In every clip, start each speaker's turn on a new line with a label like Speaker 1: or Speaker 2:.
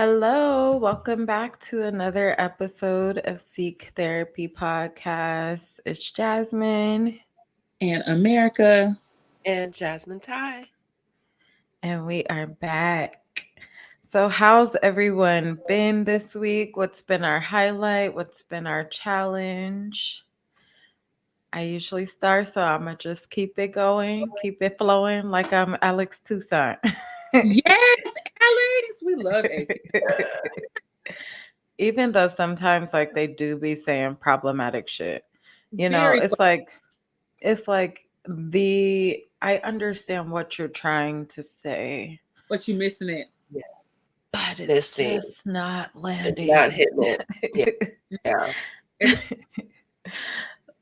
Speaker 1: Hello, welcome back to another episode of Seek Therapy Podcast. It's Jasmine,
Speaker 2: And America.
Speaker 3: And Jasmine Ty.
Speaker 1: and we are back. So, how's everyone been this week? What's been our highlight? What's been our challenge? I usually start, so I'm gonna just keep it going, keep it flowing like I'm Alex Toussaint.
Speaker 2: Yes, Alex. We love AT.
Speaker 1: Even though sometimes like they do be saying problematic shit. You know,
Speaker 2: Very
Speaker 1: it's like the I understand what you're trying to say,
Speaker 2: what you missing it.
Speaker 3: Yeah.
Speaker 1: but it's
Speaker 3: Missing.
Speaker 1: just not
Speaker 3: It's not
Speaker 1: landing.
Speaker 3: hitting it. Yeah.
Speaker 2: Every-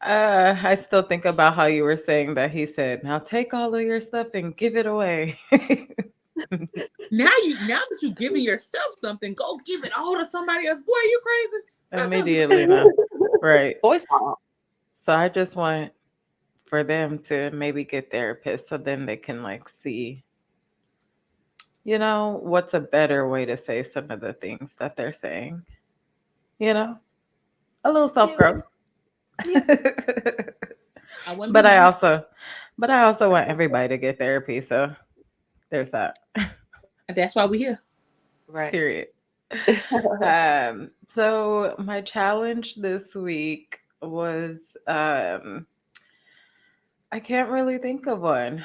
Speaker 1: I still think about how you were saying that he said, "Now take all of your stuff and give it away."
Speaker 2: now that you're giving yourself something, go give it all to somebody else. Boy, you crazy. Stop telling me.
Speaker 1: Immediately now. Right.
Speaker 3: Voice off.
Speaker 1: So I just want for them to maybe get therapists so then they can like see, what's a better way to say some of the things that they're saying, you know, a little self
Speaker 3: Yeah.
Speaker 1: growth.
Speaker 3: Yeah.
Speaker 2: I wouldn't be
Speaker 1: but I
Speaker 2: mad.
Speaker 1: also, but I also want everybody to get therapy. So there's that.
Speaker 2: That's why we're here.
Speaker 3: Right.
Speaker 1: Period. So my challenge this week was I can't really think of one.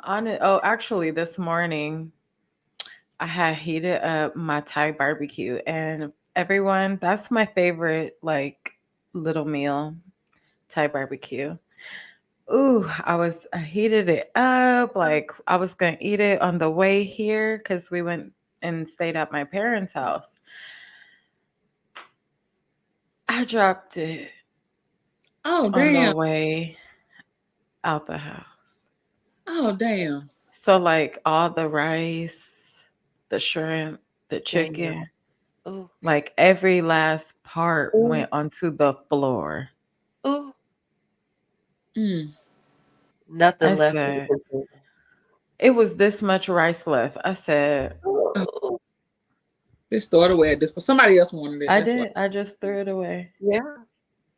Speaker 1: On it. Oh, actually, this morning I had heated up my Thai barbecue, and everyone, that's my favorite like little meal, Thai barbecue. Ooh, I heated it up like I was gonna eat it on the way here because we went and stayed at my parents' house. I dropped it
Speaker 2: Oh
Speaker 1: on the
Speaker 2: damn.
Speaker 1: way out the house.
Speaker 2: Oh damn.
Speaker 1: So like all the rice, the shrimp, the
Speaker 3: Damn.
Speaker 1: chicken,
Speaker 3: Ooh.
Speaker 1: like every last part
Speaker 3: Ooh.
Speaker 1: went onto the floor.
Speaker 3: Ooh.
Speaker 2: Mm.
Speaker 1: I
Speaker 3: Nothing left for the
Speaker 1: said,
Speaker 3: container.
Speaker 1: it was this much rice left. I said,
Speaker 2: Oh,
Speaker 3: Oh.
Speaker 2: this throw it away at this, but somebody else wanted it.
Speaker 1: I
Speaker 2: That's why.
Speaker 1: did. I just threw it away.
Speaker 3: Yeah.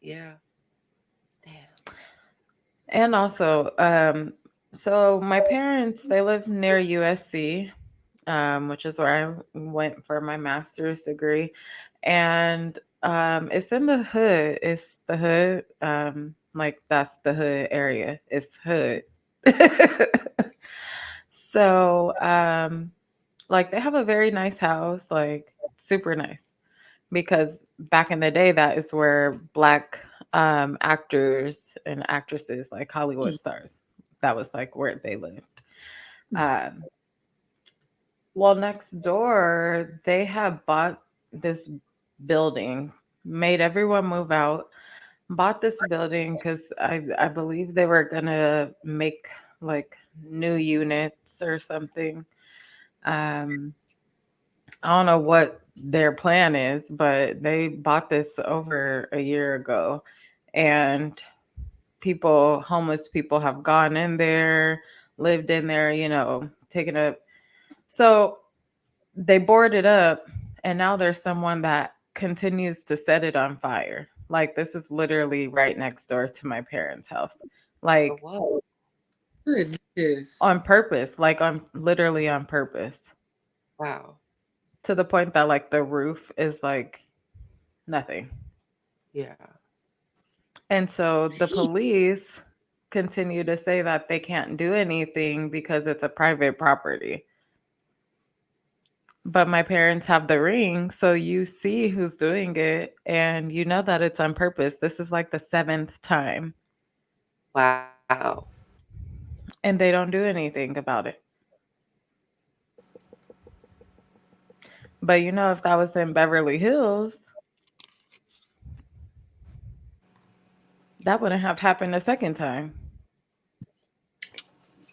Speaker 3: Yeah. Damn.
Speaker 1: And also, so my parents, they live near USC, which is where I went for my master's degree. And it's in the hood. It's the hood. Like that's the hood area. It's hood. So, like they have a very nice house, like super nice. Because back in the day, that is where black actors and actresses, like Hollywood
Speaker 2: Mm.
Speaker 1: stars, that was like where they lived. Um, well, next door, they have bought this building, made everyone move out, bought this building because I believe they were gonna make like new units or something. Um, I don't know what their plan is, but they bought this over a year ago, and homeless people have gone in there, lived in there, taken up. So they boarded up, and now there's someone that continues to set it on fire. Like this is literally right next door to my parents' house.
Speaker 3: For
Speaker 1: Like
Speaker 3: what?
Speaker 2: Goodness.
Speaker 1: on purpose, like on literally on purpose.
Speaker 3: Wow.
Speaker 1: To the point that like the roof is like nothing.
Speaker 3: Yeah.
Speaker 1: And so the
Speaker 2: Gee.
Speaker 1: police continue to say that they can't do anything because it's a private property. But my parents have the ring, so you see who's doing it and you know that it's on purpose. This is like the seventh time,
Speaker 3: Wow.
Speaker 1: and they don't do anything about it. But if that was in Beverly Hills, that wouldn't have happened a second time.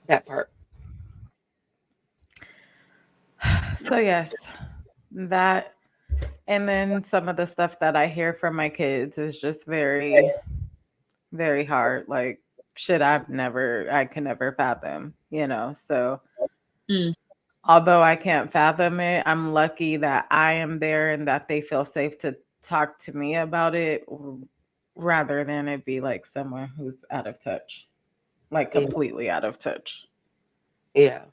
Speaker 3: That part.
Speaker 1: So, yes, that. And then some of the stuff that I hear from my kids is just very, very hard. Like shit I could never fathom. So
Speaker 2: Mm.
Speaker 1: although I can't fathom it, I'm lucky that I am there and that they feel safe to talk to me about it rather than it be like someone who's out of touch, like
Speaker 3: Yeah.
Speaker 1: completely out of touch.
Speaker 3: Yeah.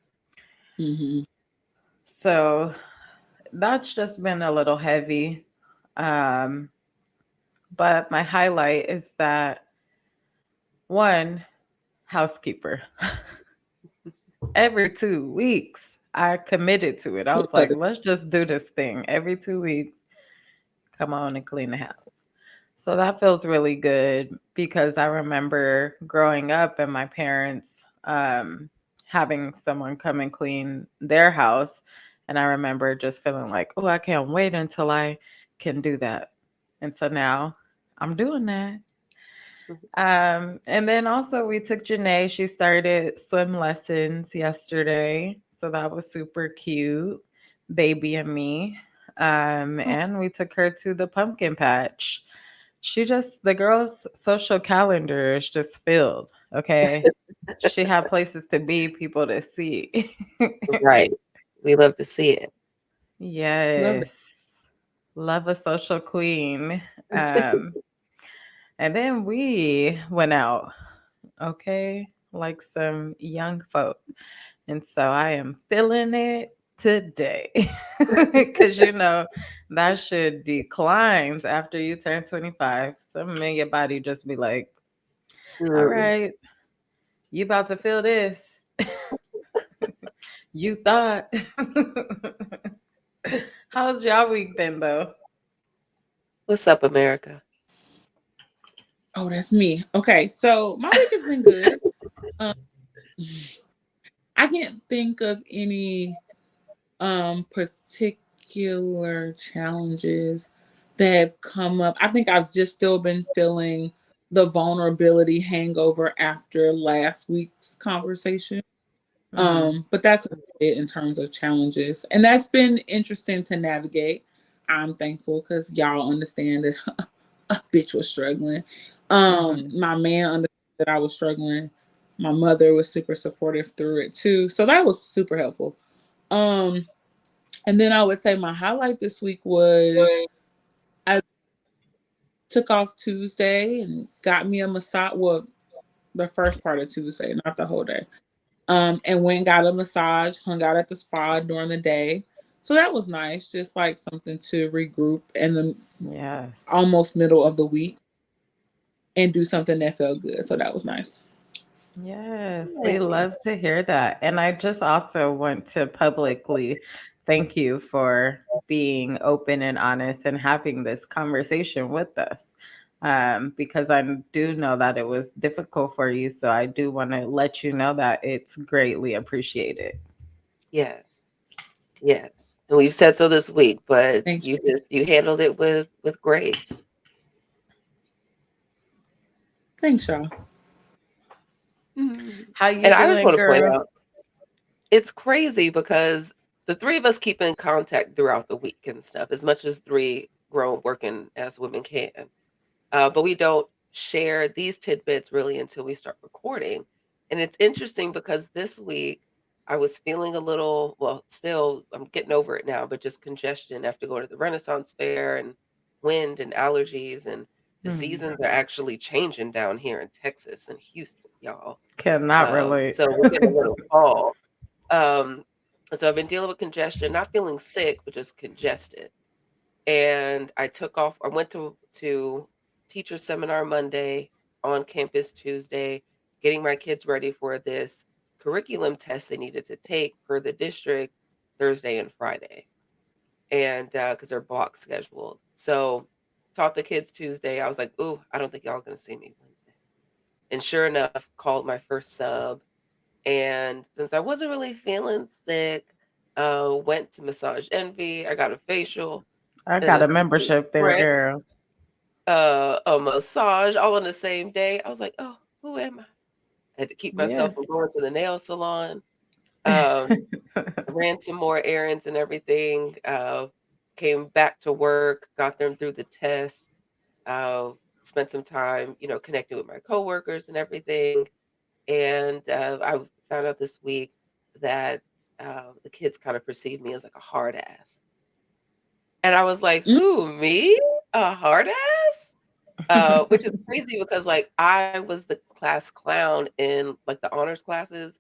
Speaker 2: Mm-hmm.
Speaker 1: So that's just been a little heavy. Um, but my highlight is that one, housekeeper. Every 2 weeks, I committed to it. I was like, let's just do this thing every 2 weeks. Come on and clean the house. So that feels really good because I remember growing up and my parents having someone come and clean their house. And I remember just feeling like, oh, I can't wait until I can do that. And so now I'm doing that.
Speaker 3: Mhm.
Speaker 1: And then also we took Janae. She started swim lessons yesterday. So that was super cute. Baby and me. And we took her to the pumpkin patch. The girl's social calendar is just filled. Okay. She had places to be, people to see.
Speaker 3: Right. We love to see it.
Speaker 2: Love that.
Speaker 1: Yes. Love a social queen. Um, and then we went out, okay, like some young folk. And so I am feeling it today because that shit declines after you turn 25. Some in your body just be like, all
Speaker 3: Mm.
Speaker 1: right, you about to feel this. You thought. How's y'all week been though?
Speaker 3: What's up, America?
Speaker 2: Oh, that's me. Okay, so my week has been good. Um, I can't think of any particular challenges that have come up. I think I've just still been feeling the vulnerability hangover after last week's conversation.
Speaker 1: Mm-hmm.
Speaker 2: But that's it in terms of challenges. And that's been interesting to navigate. I'm thankful because y'all understand that a bitch was struggling.
Speaker 1: Mm-hmm.
Speaker 2: My man understood that I was struggling. My mother was super supportive through it too. So that was super helpful. Um, and then I would say my highlight this week was I took off Tuesday and got me a massage. Well, the first part of Tuesday, not the whole day. And went and got a massage, hung out at the spa during the day. So that was nice, just like something to regroup in the
Speaker 1: Yes.
Speaker 2: almost middle of the week and do something that felt good. So that was nice.
Speaker 1: Yes, we
Speaker 3: Yeah.
Speaker 1: love to hear that. And I just also want to publicly thank you for being open and honest and having this conversation with us. Because I do know that it was difficult for you. So I do want to let you know that it's greatly appreciated.
Speaker 3: Yes. Yes. And we've said so this week, but
Speaker 2: Thank you.
Speaker 3: you handled it with grace.
Speaker 2: Thanks, y'all.
Speaker 3: Mm.
Speaker 1: How you
Speaker 3: And I just
Speaker 1: doing,
Speaker 3: want to point
Speaker 1: girl?
Speaker 3: out, it's crazy because the three of us keep in contact throughout the week and stuff, as much as three grown working as women can. But we don't share these tidbits really until we start recording. And it's interesting because this week I was feeling a little, well, still, I'm getting over it now, but just congestion after going to the Renaissance Fair and wind and allergies. And the
Speaker 1: Hmm.
Speaker 3: seasons are actually changing down here in Texas and Houston, y'all.
Speaker 1: Cannot relate.
Speaker 3: So we're getting a little fall. Um, so I've been dealing with congestion, not feeling sick, but just congested. And I took off. I went to teacher seminar Monday, on campus Tuesday, getting my kids ready for this curriculum test they needed to take per the district Thursday and Friday, and because they're block scheduled. So taught the kids Tuesday. I was like, "Ooh, I don't think y'all gonna see me Wednesday." And sure enough, called my first sub. And since I wasn't really feeling sick, went to Massage Envy. I got a facial
Speaker 1: I
Speaker 3: and
Speaker 1: got
Speaker 3: a
Speaker 1: a membership there,
Speaker 3: prep,
Speaker 1: girl.
Speaker 3: a massage all on the same day. I was like, "Oh, who am I?" I had to keep myself from
Speaker 1: Yes.
Speaker 3: going to the nail salon. Um, ran some more errands and everything. Came back to work, got them through the test. Spent some time, connecting with my coworkers and everything. And found out this week that the kids kind of perceive me as like a hard ass. And I was like,
Speaker 2: Mm.
Speaker 3: who, me? A hard ass? Which is crazy because like I was the class clown in like the honors classes.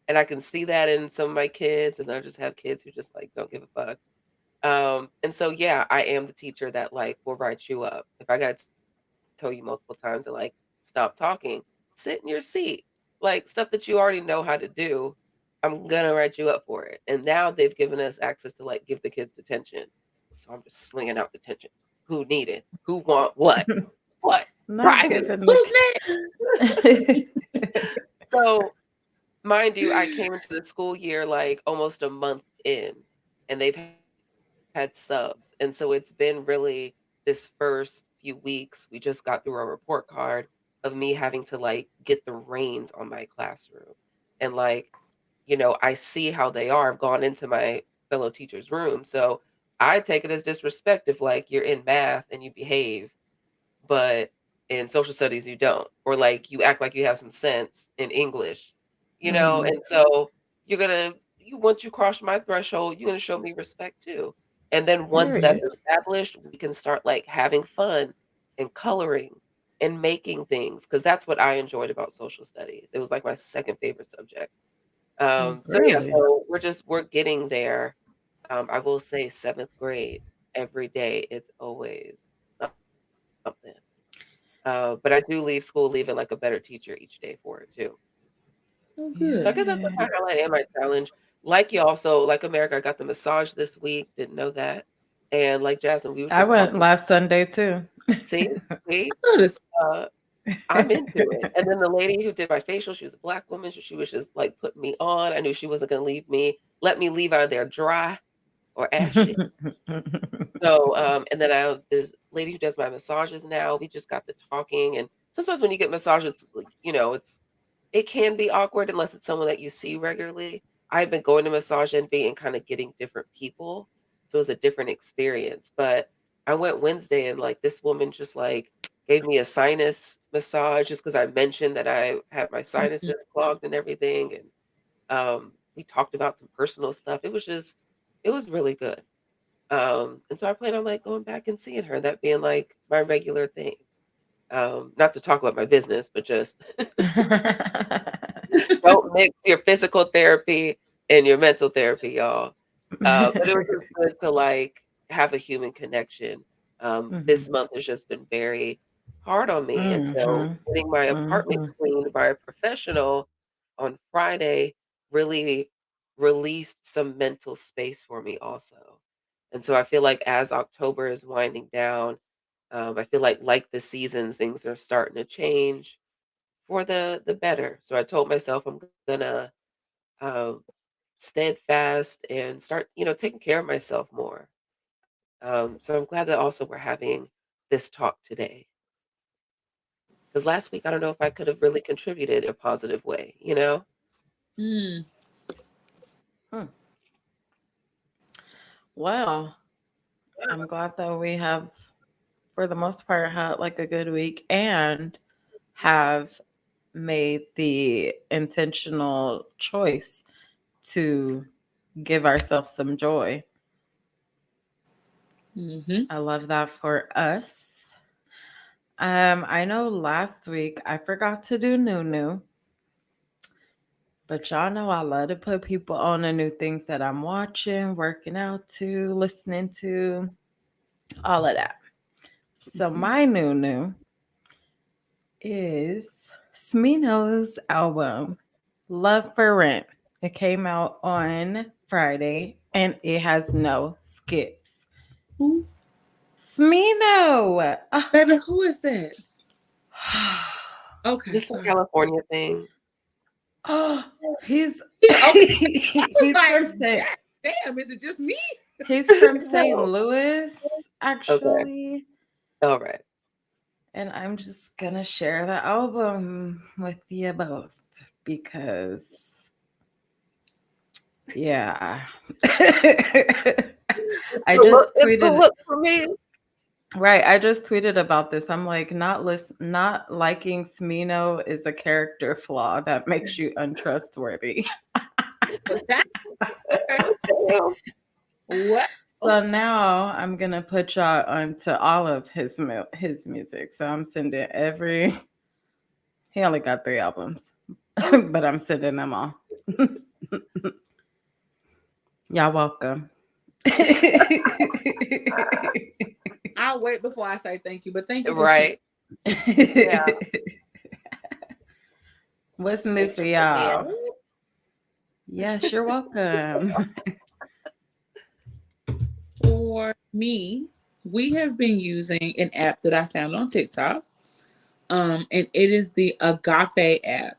Speaker 3: And I can see that in some of my kids, and then I just have kids who just like don't give a fuck. And so yeah, I am the teacher that like will write you up. If I got to tell you multiple times to like stop talking, sit in your seat, like stuff that you already know how to do, I'm gonna write you up for it. And now they've given us access to like give the kids detention. So I'm just slinging out detentions. Who need it? Who want what? What?
Speaker 1: Not
Speaker 3: Private.
Speaker 1: giving the
Speaker 2: Who's next?
Speaker 3: So mind you, I came into the school year like almost a month in, and they've had subs. And so it's been really this first few weeks, we just got through a report card of me having to like get the reins on my classroom. And like, I see how they are. I've gone into my fellow teacher's room. So I take it as disrespect if like you're in math and you behave but in social studies you don't, or like you act like you have some sense in English,
Speaker 1: Mhm.
Speaker 3: and so once you cross my threshold, you're gonna show me respect too. And then once that's
Speaker 1: Period.
Speaker 3: established, we can start like having fun and coloring and making things because that's what I enjoyed about social studies. It was like my second favorite subject. So yeah,
Speaker 1: Really?
Speaker 3: so we're getting there. I will say seventh grade every day. It's always something. But I do leave school leaving like a better teacher each day for it too.
Speaker 2: Oh,
Speaker 3: So I
Speaker 2: good.
Speaker 3: guess that's like my
Speaker 1: Yes.
Speaker 3: highlight and my challenge. Like y'all, so like America, I got the massage this week. Didn't know that. And like Jasmine, we was
Speaker 1: I
Speaker 3: just
Speaker 1: went
Speaker 3: talking.
Speaker 1: last Sunday too.
Speaker 3: See, see,
Speaker 2: I noticed.
Speaker 3: uh, I'm into it. And then the lady who did my facial, she was a black woman. So she was just like putting me on. I knew she wasn't gonna let me leave out of there dry or ashy. So, and then this lady who does my massages now, we just got to talking. And sometimes when you get massages, it's like, it can be awkward unless it's someone that you see regularly. I've been going to Massage Envy and kind of getting different people. So it was a different experience. But I went Wednesday and like this woman just like gave me a sinus massage just because I mentioned that I had my
Speaker 2: Mhm.
Speaker 3: sinuses clogged and everything. And we talked about some personal stuff. It was really good. And so I plan on like going back and seeing her, that being like my regular thing. Not to talk about my business, but just don't mix your physical therapy and your mental therapy, y'all. But it was just good to like have a human connection. This
Speaker 1: Mhm.
Speaker 3: month has just been very hard on me. And so
Speaker 1: Mhm.
Speaker 3: getting my apartment
Speaker 1: Mhm.
Speaker 3: cleaned by a professional on Friday really released some mental space for me also. And so I feel like as October is winding down, I feel like the seasons, things are starting to change for the better. So I told myself I'm gonna um, steadfast and start, taking care of myself more. So I'm glad that also we're having this talk today. Because last week I don't know if I could have really contributed in a positive way.
Speaker 2: Mm.
Speaker 1: Hmm. Well, I'm glad that we have, for the most part, had like a good week and have made the intentional choice to give ourselves some joy.
Speaker 2: Mm-hmm.
Speaker 1: I love that for us. I know last week I forgot to do new, but y'all know I love to put people on the new things that I'm watching, working out to, listening to, all of that. So
Speaker 2: Mm-hmm.
Speaker 1: my new is Smino's album, Love for Rent. It came out on Friday and it has no skips.
Speaker 2: Who,
Speaker 1: Smino!
Speaker 2: baby? Who is that? Okay,
Speaker 3: This is a
Speaker 2: sorry.
Speaker 3: California thing.
Speaker 1: Oh, he's
Speaker 2: Yeah, okay. I was
Speaker 1: he's
Speaker 2: like,
Speaker 1: from St.
Speaker 2: damn, is it just me?
Speaker 1: He's from St.
Speaker 3: No.
Speaker 1: Louis,
Speaker 3: Okay.
Speaker 1: actually.
Speaker 3: All right.
Speaker 1: And I'm just gonna share the album with you both because, yeah. I just
Speaker 3: It's a
Speaker 1: tweeted,
Speaker 3: look for me.
Speaker 1: right, I just tweeted about this. I'm like, not liking Smino is a character flaw that makes you untrustworthy.
Speaker 2: Okay.
Speaker 3: Damn.
Speaker 2: What?
Speaker 1: So now I'm gonna put y'all onto all of his music. So I'm sending every. He only got 3 albums, but I'm sending them all. Y'all welcome.
Speaker 2: I'll wait before I say thank you, but thank you for choosing.
Speaker 3: Right. Yeah.
Speaker 1: What's new
Speaker 3: Thanks
Speaker 1: for
Speaker 3: for putting me
Speaker 1: y'all?
Speaker 3: on.
Speaker 1: Yes, you're welcome.
Speaker 2: For me, we have been using an app that I found on TikTok. And it is the Agape app.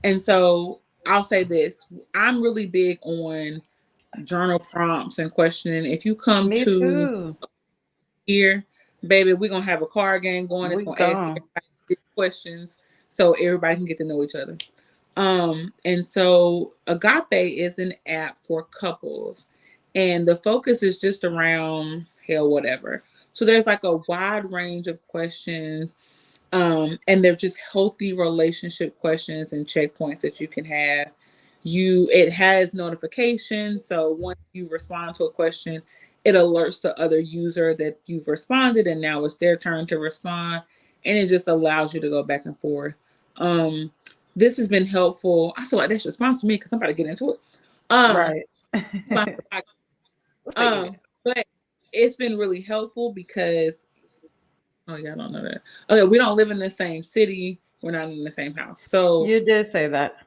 Speaker 2: And so I'll say this: I'm really big on journal prompts and questioning. If you come
Speaker 1: Me
Speaker 2: to
Speaker 1: too.
Speaker 2: here, baby, we're gonna have a card game going. It's
Speaker 1: We
Speaker 2: gonna ask
Speaker 1: gone.
Speaker 2: everybody questions so everybody can get to know each other. And so Agape is an app for couples, and the focus is just around hell, whatever. So there's like a wide range of questions, and they're just healthy relationship questions and checkpoints that you can have. It has notifications, so once you respond to a question, it alerts the other user that you've responded, and now it's their turn to respond, and it just allows you to go back and forth. um this has been helpful. I feel like that's response to me because I'm about to get into it.
Speaker 1: Right.
Speaker 2: My-
Speaker 3: Let's take me
Speaker 2: um but it's been really helpful because, oh yeah, I don't know that. Okay, we don't live in the same city. We're not in the same house. So
Speaker 1: You did say that.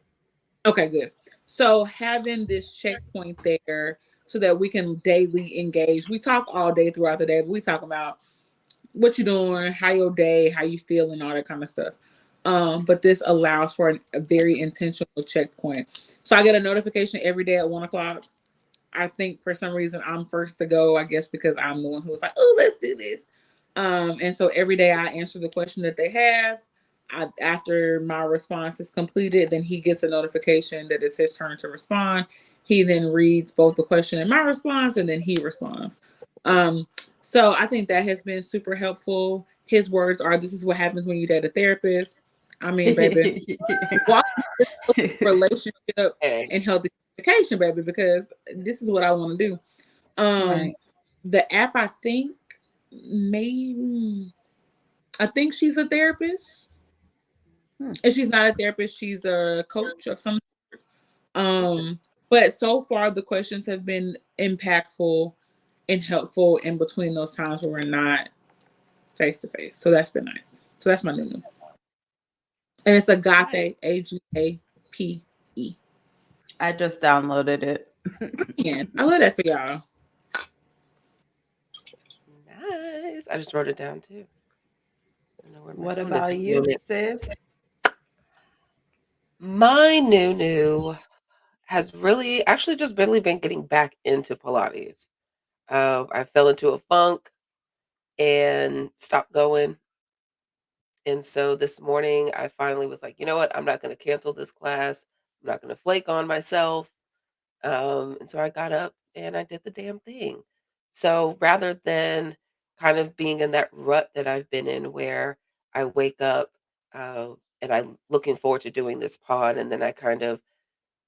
Speaker 2: okay, good. So having this checkpoint there so that we can daily engage. We talk all day throughout the day, but we talk about what you're doing, how your day, how you feel, and all that kind of stuff. But this allows for a very intentional checkpoint. So I get a notification every day at 1 o'clock. I think for some reason I'm first to go, I guess because I'm the one who was like, oh, let's do this. And so every day I answer the question that they have. After my response is completed, then he gets a notification that it's his turn to respond. He then reads both the question and my response, and then he responds. Um, so I think that has been super helpful. His words are, "This is what happens when you date a therapist." I mean, baby, walk relationship
Speaker 3: Hey.
Speaker 2: and healthy communication, baby, because this is what I want to do. Um,
Speaker 1: Right.
Speaker 2: the app, maybe I think she's a therapist.
Speaker 1: Hmm.
Speaker 2: If she's not a therapist, she's a coach of some. Um, but so far the questions have been impactful and helpful in between those times where we're not face to face. So that's been nice. So that's my new. And it's
Speaker 3: Nice.
Speaker 2: Agape, Agape.
Speaker 1: I just downloaded it.
Speaker 2: And I love that for y'all.
Speaker 3: Nice. I just wrote it down too. I don't know where my
Speaker 1: What
Speaker 3: phone is
Speaker 1: about
Speaker 3: at the
Speaker 1: you,
Speaker 3: moment.
Speaker 1: sis?
Speaker 3: My new has really actually just barely been getting back into Pilates. I fell into a funk and stopped going. And so this morning I finally was like, you know what? I'm not going to cancel this class. I'm not going to flake on myself. And so I got up and I did the damn thing. So rather than kind of being in that rut that I've been in where I wake up uh, and I'm looking forward to doing this pod and then I kind of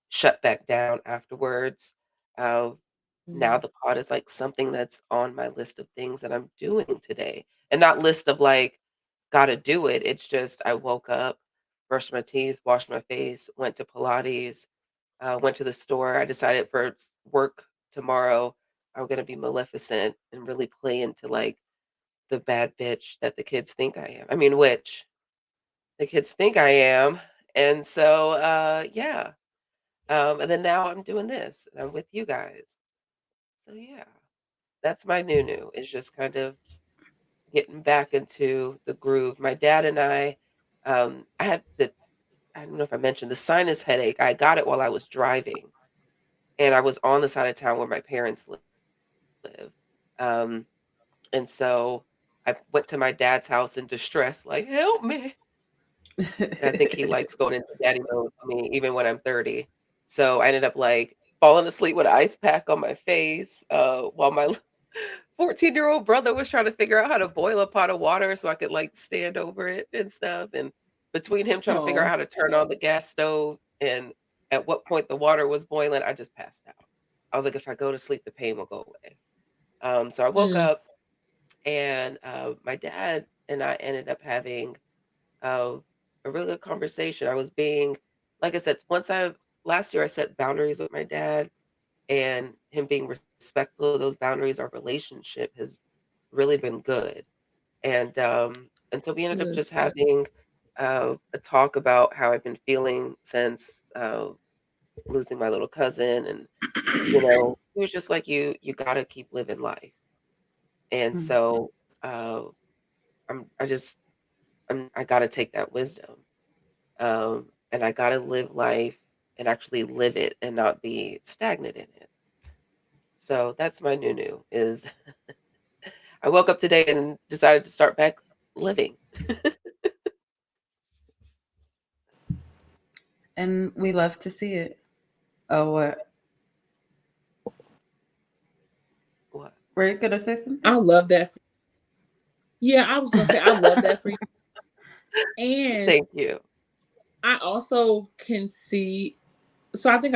Speaker 3: shut back down afterwards. Uh, Now
Speaker 2: Mm.
Speaker 3: the pod is like something that's on my list of things that I'm doing today, and not list of like, gotta do it. It's just I woke up, brushed my teeth, washed my face, went to Pilates, went to the store. I decided for work tomorrow, I'm gonna be Maleficent and really play into like the bad bitch that the kids think I am. I mean, which the kids think I am. And so, yeah, and then now I'm doing this, and I'm with you guys. So yeah, that's my new. Is just kind of getting back into the groove. My dad and I had I don't know if I mentioned the sinus headache. I got it while I was driving, and I was on the side of town where my parents live. Um, and so I went to my dad's house in distress, like, help me. And I think he likes going into daddy mode with me even when I'm 30. So I ended up, like, falling asleep with an ice pack on my face, while my 14-year-old brother was trying to figure out how to boil a pot of water so I could, like, stand over it and stuff, and between him trying to figure out
Speaker 2: Oh,
Speaker 3: how to turn on the gas stove and at what point the water was boiling, I just passed out. I was like, if I go to sleep, the pain will go away. So I woke
Speaker 2: Mm.
Speaker 3: up, and my dad and I ended up having uh, a really good conversation. I was being, like I said, once I last year I set boundaries with my dad, and him being respectful of those boundaries, our relationship has really been good. And so we ended up
Speaker 2: Good.
Speaker 3: just having a talk about how I've been feeling since losing my little cousin, and he was just like, you got to keep living life. And
Speaker 1: Mm.
Speaker 3: so uh, I just I got to take that wisdom, and I got to live life and actually live it and not be stagnant in it. So that's my new is I woke up today and decided to start back living.
Speaker 1: And we love to see it. Oh, what?
Speaker 3: What?
Speaker 1: Were you gonna say something?
Speaker 2: I love that. Yeah, I was gonna say I love that for you. And
Speaker 3: Thank you.
Speaker 2: I also can see. So I think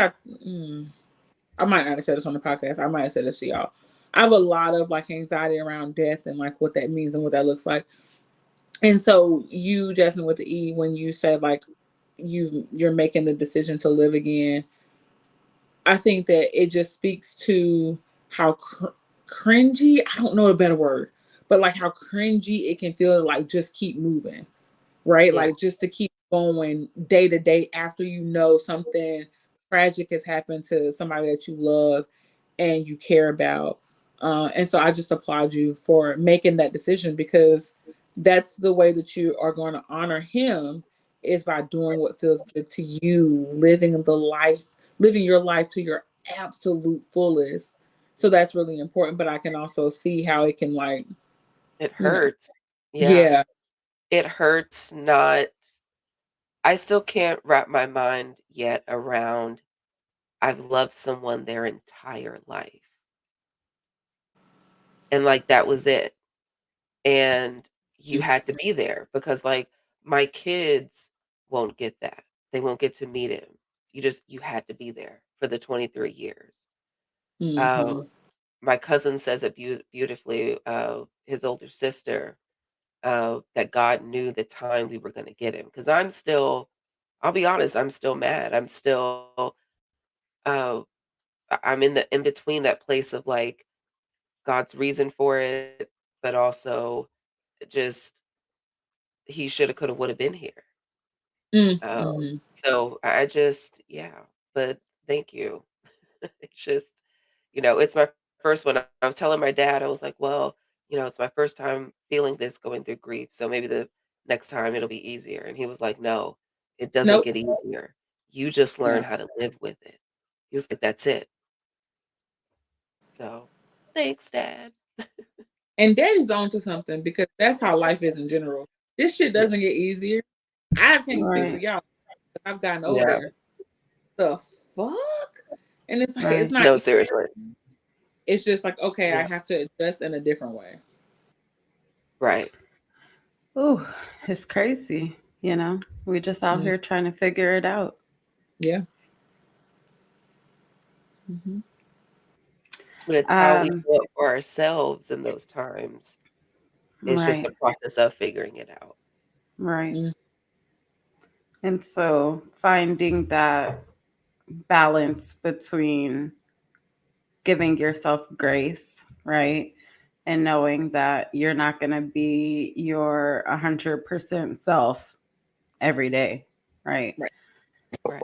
Speaker 2: I might not have said this on the podcast. I might have said this to y'all. I have a lot of like anxiety around death and like what that means and what that looks like. And so you, Jasmine, with the E, when you said like you're making the decision to live again, I think that it just speaks to how cringy. I don't know a better word, but like how cringy it can feel to like just keep moving, right?
Speaker 3: Yeah,
Speaker 2: Like just to keep going day to day after you know something tragic has happened to somebody that you love and you care about. And so I just applaud you for making that decision because that's the way that you are going to honor him is by doing what feels good to you, living your life to your absolute fullest. So that's really important. But I can also see how it can like,
Speaker 3: it
Speaker 2: you know,
Speaker 3: hurts. Yeah,
Speaker 2: yeah.
Speaker 3: it hurts not. I still can't wrap my mind yet around I've loved someone their entire life. And like that was it. And you had to be there because like my kids won't get that. They won't get to meet him. You had to be there for the 23 years. Uh,
Speaker 2: Mm-hmm.
Speaker 3: my cousin says it beautifully, his older sister, that God knew the time we were going to get him. Because I'll be honest, I'm still mad. Uh, I'm in the in between that place of like God's reason for it, but also just he shoulda, coulda, woulda been here.
Speaker 2: Mm-hmm.
Speaker 3: So I just, yeah, but thank you. It's just, it's my first one. I was telling my dad, I was like, well, it's my first time feeling this going through grief. So maybe the next time it'll be easier. And he was like, no, it doesn't
Speaker 2: Nope.
Speaker 3: get easier. You just learn
Speaker 2: No.
Speaker 3: how to live with it. He was like, that's it. So thanks, Dad.
Speaker 2: And daddy's on to something because that's how life is in general. This shit
Speaker 3: Yeah.
Speaker 2: doesn't get easier. I can't speak for
Speaker 1: Right.
Speaker 2: y'all. I've gotten
Speaker 3: Yeah.
Speaker 2: older. The fuck? And it's like it's
Speaker 1: Right.
Speaker 2: not
Speaker 3: No,
Speaker 2: easy.
Speaker 3: seriously.
Speaker 2: It's just like, okay, I
Speaker 3: Yeah.
Speaker 2: have to adjust in a different way.
Speaker 3: Right.
Speaker 1: Ooh, it's crazy. We just out
Speaker 2: Mm,
Speaker 1: here trying to figure it out.
Speaker 2: yeah. Hmm.
Speaker 3: But it's how we
Speaker 1: Um,
Speaker 3: show up for ourselves in those times. It's just
Speaker 1: right,
Speaker 3: the process of figuring it out.
Speaker 1: right.
Speaker 2: Mm,
Speaker 1: And so finding that balance between giving yourself grace, right? And knowing that you're not going to be your 100% self every day, right?
Speaker 2: right.
Speaker 3: Right.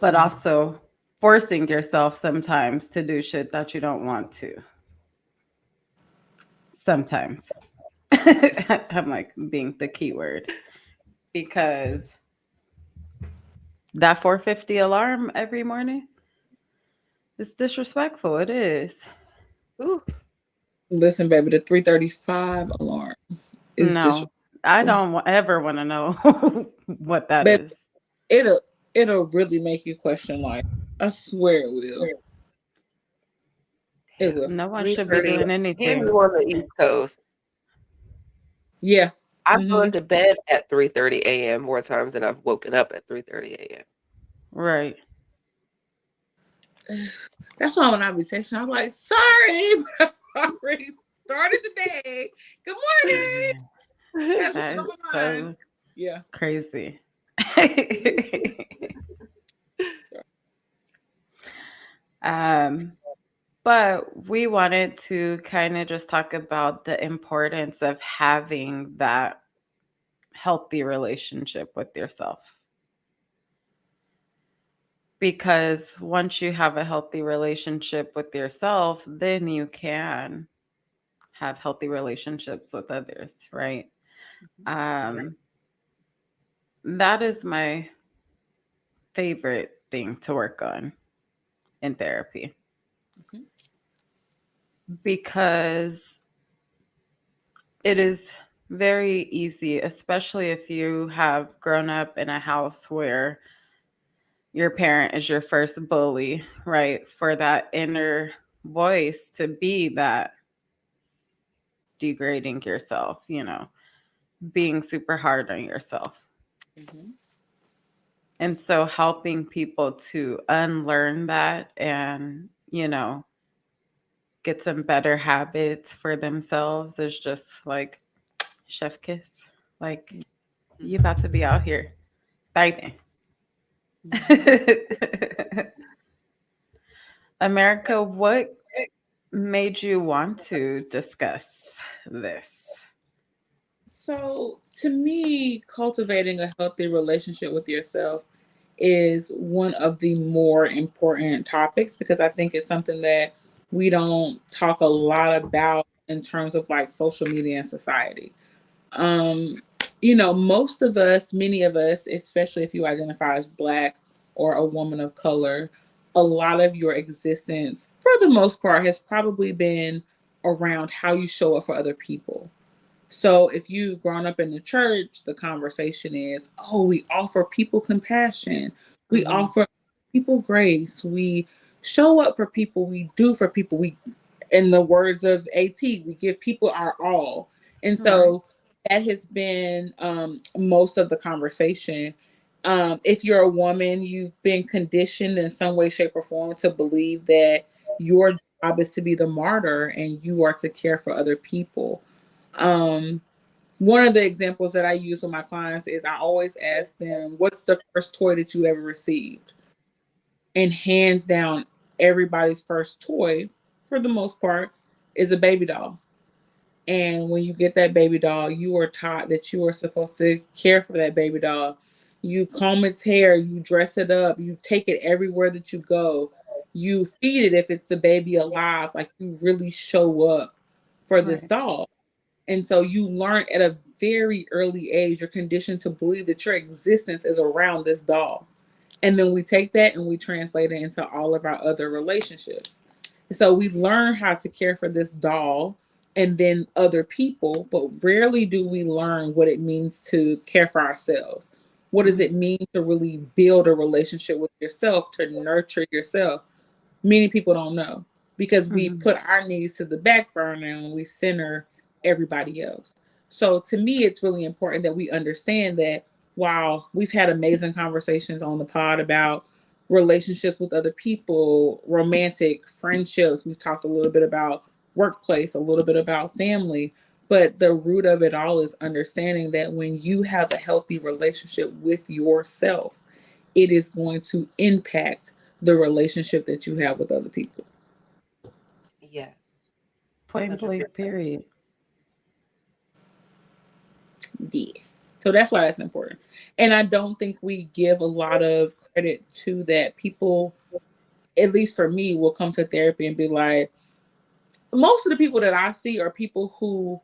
Speaker 1: But
Speaker 2: Mm.
Speaker 1: also forcing yourself sometimes to do shit that you don't want to. Sometimes. I'm like being the keyword because that 4:50 alarm every morning is disrespectful. It is.
Speaker 3: Ooh,
Speaker 2: Listen, baby, the 3:35 alarm is
Speaker 1: No, I
Speaker 2: disrespectful.
Speaker 1: don't ever want to know what that
Speaker 2: But
Speaker 1: is.
Speaker 2: it'll really make you question life. I swear it will. It
Speaker 3: damn.
Speaker 2: will.
Speaker 1: No one should be
Speaker 3: 3:30.
Speaker 1: doing
Speaker 3: And
Speaker 1: anything.
Speaker 3: you on the East Coast.
Speaker 2: Yeah.
Speaker 3: I've
Speaker 2: Hmm.
Speaker 3: gone to bed at 3:30 AM more times than I've woken up at 3:30 AM.
Speaker 1: Right.
Speaker 2: That's why when I be texting, I'm like, sorry, but I've already started the day. Good morning. That's what's
Speaker 1: That
Speaker 2: on
Speaker 1: is
Speaker 2: my mind.
Speaker 1: so
Speaker 2: Yeah.
Speaker 1: crazy. um, but we wanted to kind of just talk about the importance of having that healthy relationship with yourself. Because once you have a healthy relationship with yourself, then you can have healthy relationships with others, right? Um, that is my favorite thing to work on in therapy
Speaker 2: Mm-hmm.
Speaker 1: because it is very easy, especially if you have grown up in a house where your parent is your first bully, right? For that inner voice to be that degrading yourself, being super hard on yourself.
Speaker 2: Mm-hmm.
Speaker 1: And so helping people to unlearn that and, get some better habits for themselves is just like chef kiss. Like you about to be out here thriving.
Speaker 2: Mm-hmm.
Speaker 1: America, what made you want to discuss this?
Speaker 2: So, to me, cultivating a healthy relationship with yourself is one of the more important topics because I think it's something that we don't talk a lot about in terms of like social media and society. Um, most of us, many of us, especially if you identify as Black or a woman of color, a lot of your existence, for the most part, has probably been around how you show up for other people. So if you've grown up in the church, the conversation is, oh, we offer people compassion. We
Speaker 1: Hmm.
Speaker 2: offer people grace. We show up for people. We do for people. We, in the words of AT, we give people our all. And
Speaker 1: Right,
Speaker 2: so that has been most of the conversation. If you're a woman, you've been conditioned in some way, shape, or form to believe that your job is to be the martyr and you are to care for other people. Um, One of the examples that I use with my clients is I always ask them, what's the first toy that you ever received? And hands down, everybody's first toy, for the most part, is a baby doll. And when you get that baby doll, you are taught that you are supposed to care for that baby doll. You comb its hair, you dress it up, you take it everywhere that you go. You feed it if it's the baby alive, like you really show up for this
Speaker 1: right,
Speaker 2: doll. And so you learn at a very early age, you're conditioned to believe that your existence is around this doll. And then we take that and we translate it into all of our other relationships. So we learn how to care for this doll and then other people, but rarely do we learn what it means to care for ourselves. What does it
Speaker 1: mhm,
Speaker 2: mean to really build a relationship with yourself, to nurture yourself? Many people don't know because we
Speaker 1: mhm,
Speaker 2: put our needs to the back burner and we center everybody else. So to me, it's really important that we understand that while we've had amazing conversations on the pod about relationships with other people, romantic friendships, we've talked a little bit about workplace, a little bit about family, but the root of it all is understanding that when you have a healthy relationship with yourself, it is going to impact the relationship that you have with other people.
Speaker 3: Yes.
Speaker 1: point blank,
Speaker 3: 100%.
Speaker 1: period.
Speaker 2: Yeah. So that's why it's important. And I don't think we give a lot of credit to that. People, at least for me, will come to therapy and be like, most of the people that I see are people who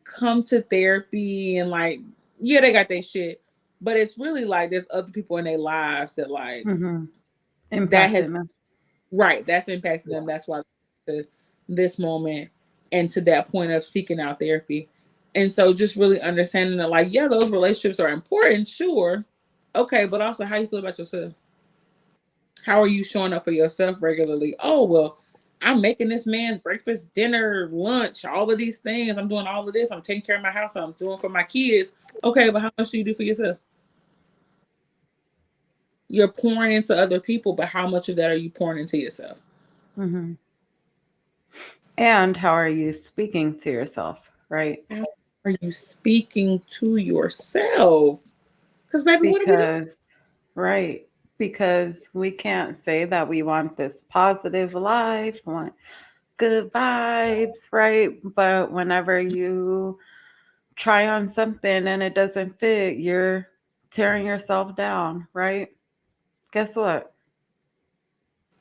Speaker 2: come to therapy and like, yeah, they got their shit. But it's really like there's other people in their lives that like
Speaker 1: Hmm.
Speaker 2: that has
Speaker 1: Impacting them.
Speaker 2: right, that's impacted them. That's why to this moment and to that point of seeking out therapy. And so just really understanding that like, yeah, those relationships are important, sure. Okay, but also how you feel about yourself. How are you showing up for yourself regularly? Oh, well, I'm making this man's breakfast, dinner, lunch, all of these things. I'm doing all of this. I'm taking care of my house. I'm doing for my kids. Okay, but how much do you do for yourself? you're pouring into other people, but how much of that are you pouring into yourself?
Speaker 1: Mm-hmm. And how are you speaking to yourself, right?
Speaker 2: How are you speaking to yourself? Because, baby, what are we doing?
Speaker 1: Because, right, because we can't say that we want this positive life, want good vibes, right? But whenever you try on something and it doesn't fit, you're tearing yourself down, right? Guess what?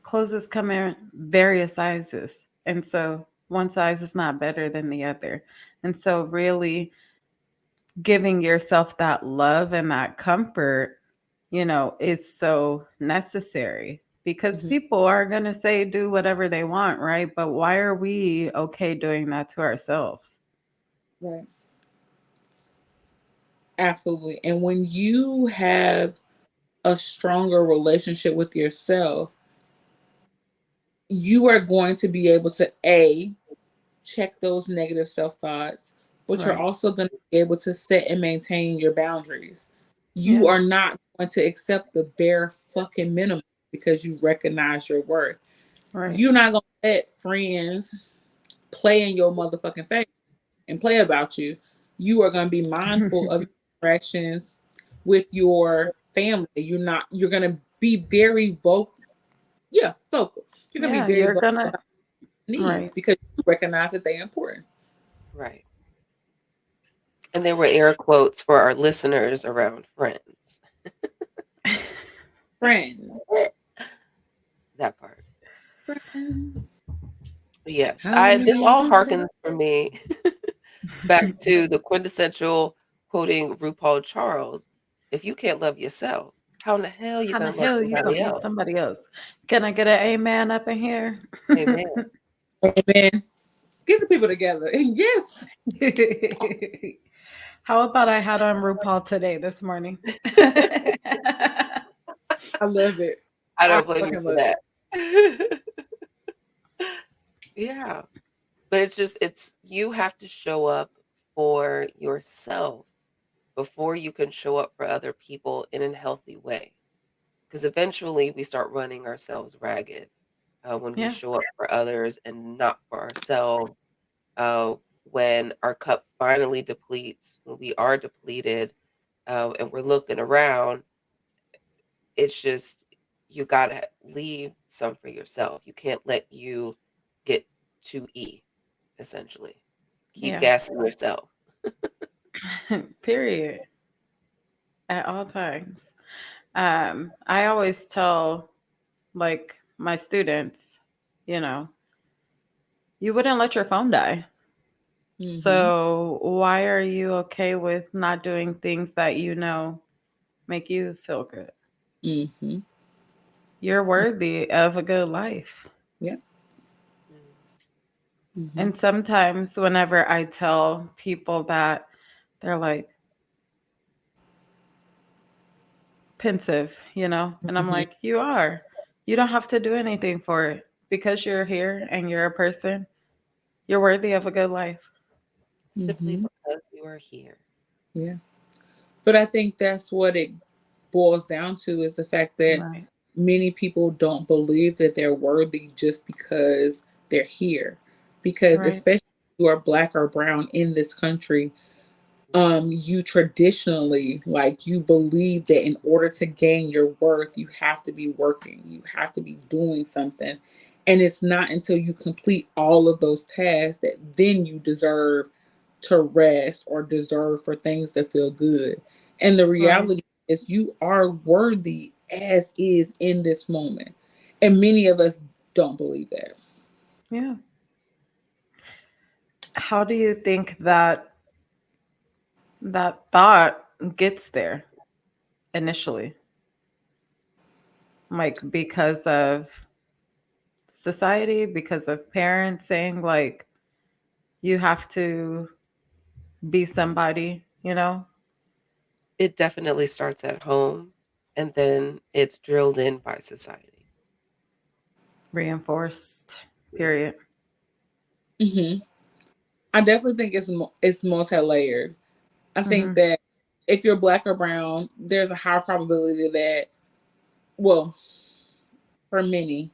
Speaker 1: Clothes come in various sizes. And so one size is not better than the other. And so, really giving yourself that love and that comfort, is so necessary because
Speaker 2: Mhm.
Speaker 1: people are going to say do whatever they want, right? But why are we okay doing that to ourselves?
Speaker 2: Right. Absolutely. And when you have a stronger relationship with yourself, you are going to be able to check those negative self thoughts, but you're
Speaker 1: Right.
Speaker 2: also going to be able to set and maintain your boundaries. You
Speaker 1: Yeah.
Speaker 2: are not going to accept the bare fucking minimum because you recognize your worth.
Speaker 1: Right.
Speaker 2: You're not going to let friends play in your motherfucking face and play about you. You are going to be mindful of your interactions with your family. You're going to be very vocal. Yeah, vocal. You're going to be
Speaker 1: Yeah,
Speaker 2: very
Speaker 1: you're
Speaker 2: vocal
Speaker 1: gonna.
Speaker 2: about needs
Speaker 1: Right.
Speaker 2: because you recognize that they're important.
Speaker 3: Right. And there were air quotes for our listeners around friends.
Speaker 2: Friends.
Speaker 3: That part.
Speaker 2: Friends.
Speaker 3: Yes.
Speaker 2: How
Speaker 3: I this
Speaker 2: many
Speaker 3: all
Speaker 2: others
Speaker 3: harkens for me back to the quintessential quoting RuPaul Charles. If you can't love yourself, how in the hell you
Speaker 1: How the
Speaker 3: gonna love
Speaker 1: hell you
Speaker 3: somebody
Speaker 1: gonna love
Speaker 3: else?
Speaker 1: somebody else? Can I get an amen up in here?
Speaker 3: Amen.
Speaker 2: Amen. Get the people together. And yes,
Speaker 1: How about I had on RuPaul today this morning?
Speaker 2: I love it.
Speaker 3: I
Speaker 2: I
Speaker 3: don't blame you
Speaker 2: fucking
Speaker 3: for
Speaker 2: love it.
Speaker 3: that. Yeah. But it's you have to show up for yourself before you can show up for other people in a healthy way. Because eventually we start running ourselves ragged when we
Speaker 1: Yeah,
Speaker 3: show up for others and not for ourselves. Uh, when our cup finally depletes, when we are depleted, and we're looking around, it's just you gotta leave some for yourself. You can't let you get too essentially. Keep
Speaker 1: yeah.
Speaker 3: gassing yourself.
Speaker 1: Period. At all times. I always tell like my students, you know, you wouldn't let your phone die.
Speaker 2: Mm-hmm.
Speaker 1: So why are you okay with not doing things that make you feel good?
Speaker 2: Mm-hmm.
Speaker 1: You're worthy of a good life.
Speaker 2: Yeah.
Speaker 3: Mm.
Speaker 2: Mm-hmm.
Speaker 1: And sometimes whenever I tell people that, they're like pensive, and I'm
Speaker 2: Mm-hmm.
Speaker 1: like, you are. You don't have to do anything for it because you're here and you're a person. You're worthy of a good life.
Speaker 3: Simply
Speaker 2: Mm-hmm.
Speaker 3: because you are here.
Speaker 2: Yeah. But I think that's what it boils down to is the fact that
Speaker 1: Right.
Speaker 2: many people don't believe that they're worthy just because they're here. Because
Speaker 1: Right.
Speaker 2: especially if you are black or brown in this country, you traditionally like you believe that in order to gain your worth you have to be working, you have to be doing something, and it's not until you complete all of those tasks that then you deserve to rest or deserve for things to feel good. And the
Speaker 1: Right.
Speaker 2: reality is you are worthy as is in this moment, and many of us don't believe that.
Speaker 1: Yeah. How do you think that thought gets there initially? Like because of society, because of parents saying like you have to be somebody,
Speaker 3: It definitely starts at home and then it's drilled in by society.
Speaker 1: reinforced, period.
Speaker 2: Hmm. I definitely think it's multi-layered. I think
Speaker 1: Hmm.
Speaker 2: that if you're black or brown, there's a high probability that well, for many,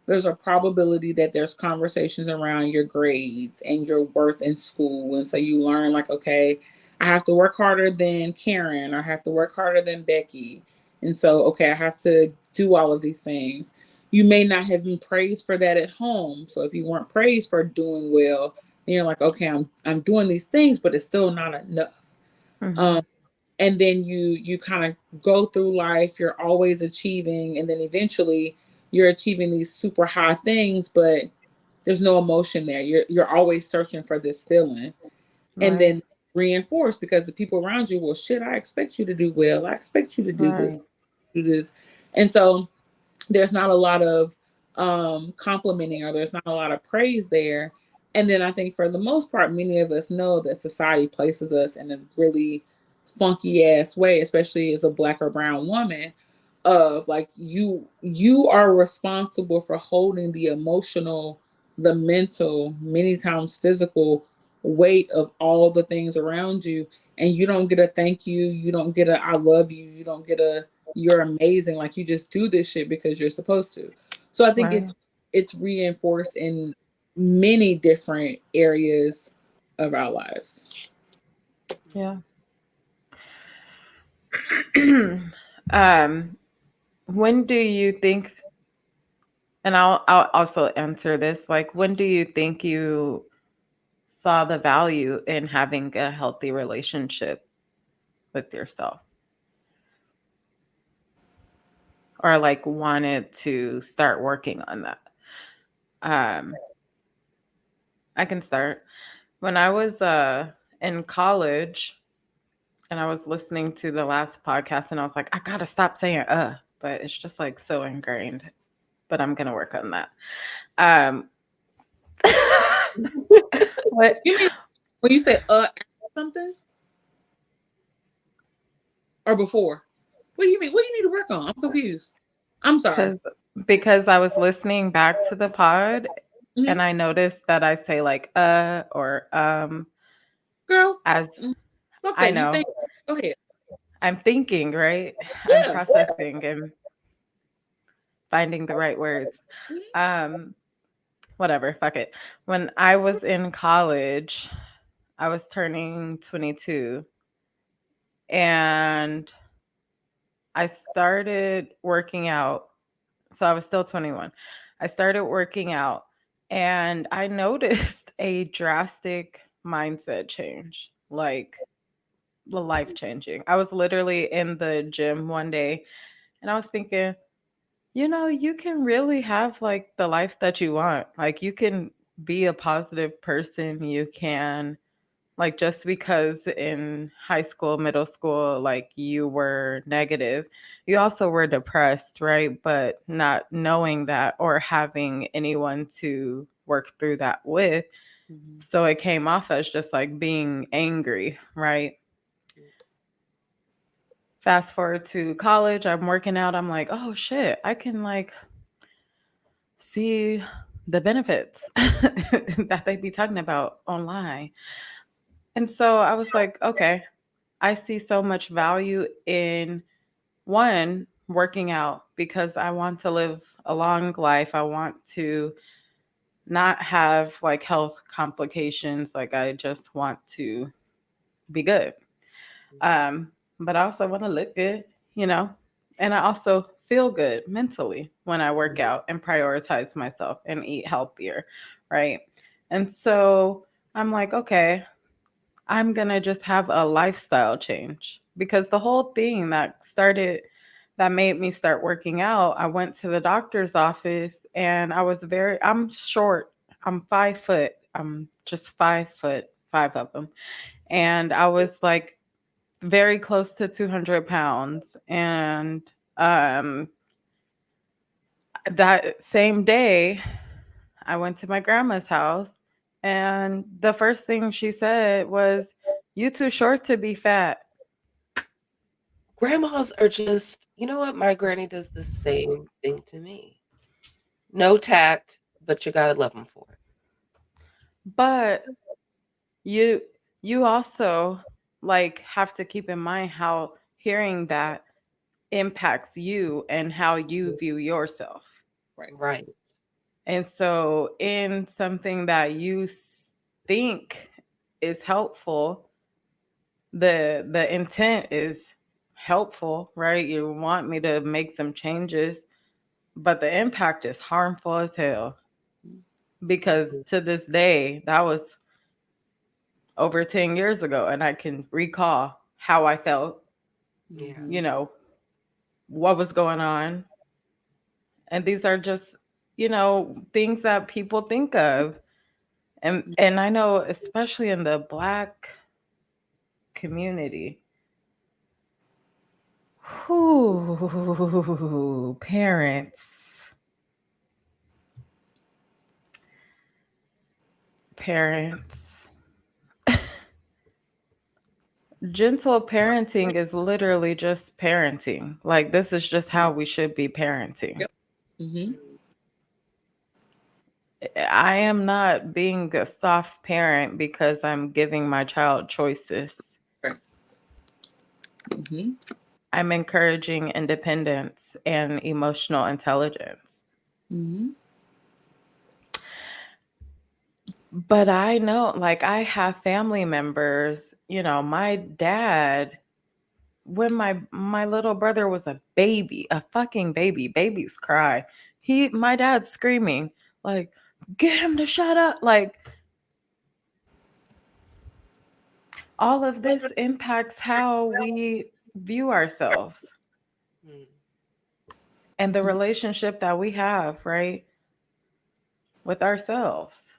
Speaker 2: there's a probability that there's conversations around your grades and your worth in school. And so you learn, like, okay, I have to work harder than Karen, or I have to work harder than Becky. And so, okay, I have to do all of these things. You may not have been praised for that at home. So if you weren't praised for doing well, then you're like, okay, I'm doing these things, but it's still not enough.
Speaker 1: Mm-hmm.
Speaker 2: Um, and then you kind of go through life, you're always achieving, and then eventually you're achieving these super high things, but there's no emotion there. You're always searching for this feeling, and
Speaker 1: Right.
Speaker 2: then reinforced because the people around you, well, shit, I expect you to do well, I expect you to do this,
Speaker 1: Right.
Speaker 2: do this. And so there's not a lot of complimenting, or there's not a lot of praise there. And then I think for the most part, many of us know that society places us in a really funky ass way, especially as a black or brown woman, of like, you are responsible for holding the emotional, the mental, many times physical weight of all the things around you. And you don't get a thank you, you don't get a I love you, you don't get a you're amazing. Like, you just do this shit because you're supposed to. So I think
Speaker 1: Right.
Speaker 2: it's reinforced in many different areas of our lives.
Speaker 1: Yeah. um, when do you think, and I'll also answer this, like, when do you think you saw the value in having a healthy relationship with yourself, or like wanted to start working on that? Um, I can start. When I was in college and I was listening to the last podcast and I was like, I gotta stop saying but it's just like so ingrained. But I'm gonna work on that. Um what
Speaker 2: You mean when you say after something or before? What do you mean? What do you need to work on? I'm confused. I'm sorry.
Speaker 1: because because I was listening back to the pod
Speaker 2: Hmm.
Speaker 1: and I noticed that I say like or
Speaker 2: Girl,
Speaker 1: as
Speaker 2: fuck
Speaker 1: I
Speaker 2: that. You
Speaker 1: know.
Speaker 2: think? Go ahead.
Speaker 1: I'm thinking, right? I'm
Speaker 2: Yeah.
Speaker 1: processing and finding the right words.
Speaker 2: Mhm.
Speaker 1: Um whatever, fuck it. When I was in college, I was turning 22 and I started working out. So I was still 21. I started working out and I noticed a drastic mindset change, like the life changing. I was literally in the gym one day and I was thinking, you can really have like the life that you want. Like you can be a positive person. You can, like, just because in high school, middle school, like you were negative, you also were depressed, right? But not knowing that or having anyone to work through that with.
Speaker 3: Mhm.
Speaker 1: So it came off as just like being angry, right? Fast forward to college, I'm working out. I'm like, oh shit, I can like see the benefits that they be talking about online. And so I was like, okay, I see so much value in one, working out because I want to live a long life. I want to not have like health complications. Like I just want to be good. Um, but I also want to look good, you know, and I also feel good mentally when I work out and prioritize myself and eat healthier, right? And so I'm like, okay, I'm going to just have a lifestyle change because the whole thing that made me start working out, I went to the doctor's office and I'm short. I'm 5 foot. I'm just 5 foot, five of them. And I was like very close to 200 pounds. And um, that same day, I went to my grandma's house. And the first thing she said was, "You too short to be fat."
Speaker 3: Grandmas are just, you know what? My granny does the same thing to me. No tact, but you gotta love them for it.
Speaker 1: But you you also like have to keep in mind how hearing that impacts you and how you view yourself.
Speaker 2: Right.
Speaker 3: Right.
Speaker 1: And so, in something that you think is helpful, the intent is helpful, right? You want me to make some changes, but the impact is harmful as hell. Because to this day, that was over 10 years ago, and I can recall how I felt,
Speaker 3: Yeah.
Speaker 1: you know, what was going on. And these are just, things that people think of. And I know, especially in the Black community, who parents, gentle parenting is literally just parenting. Like, this is just how we should be parenting.
Speaker 2: Yep. Mm-hmm.
Speaker 1: I am not being a soft parent because I'm giving my child choices.
Speaker 2: Right. Mm-hmm.
Speaker 1: I'm encouraging independence and emotional intelligence.
Speaker 2: Mm-hmm.
Speaker 1: But I know, like, I have family members, my dad, when my little brother was a baby, a fucking baby, babies cry. My dad's screaming, like, get him to shut up. Like, all of this impacts how we view ourselves
Speaker 3: Mm.
Speaker 1: and the relationship that we have, right, with ourselves.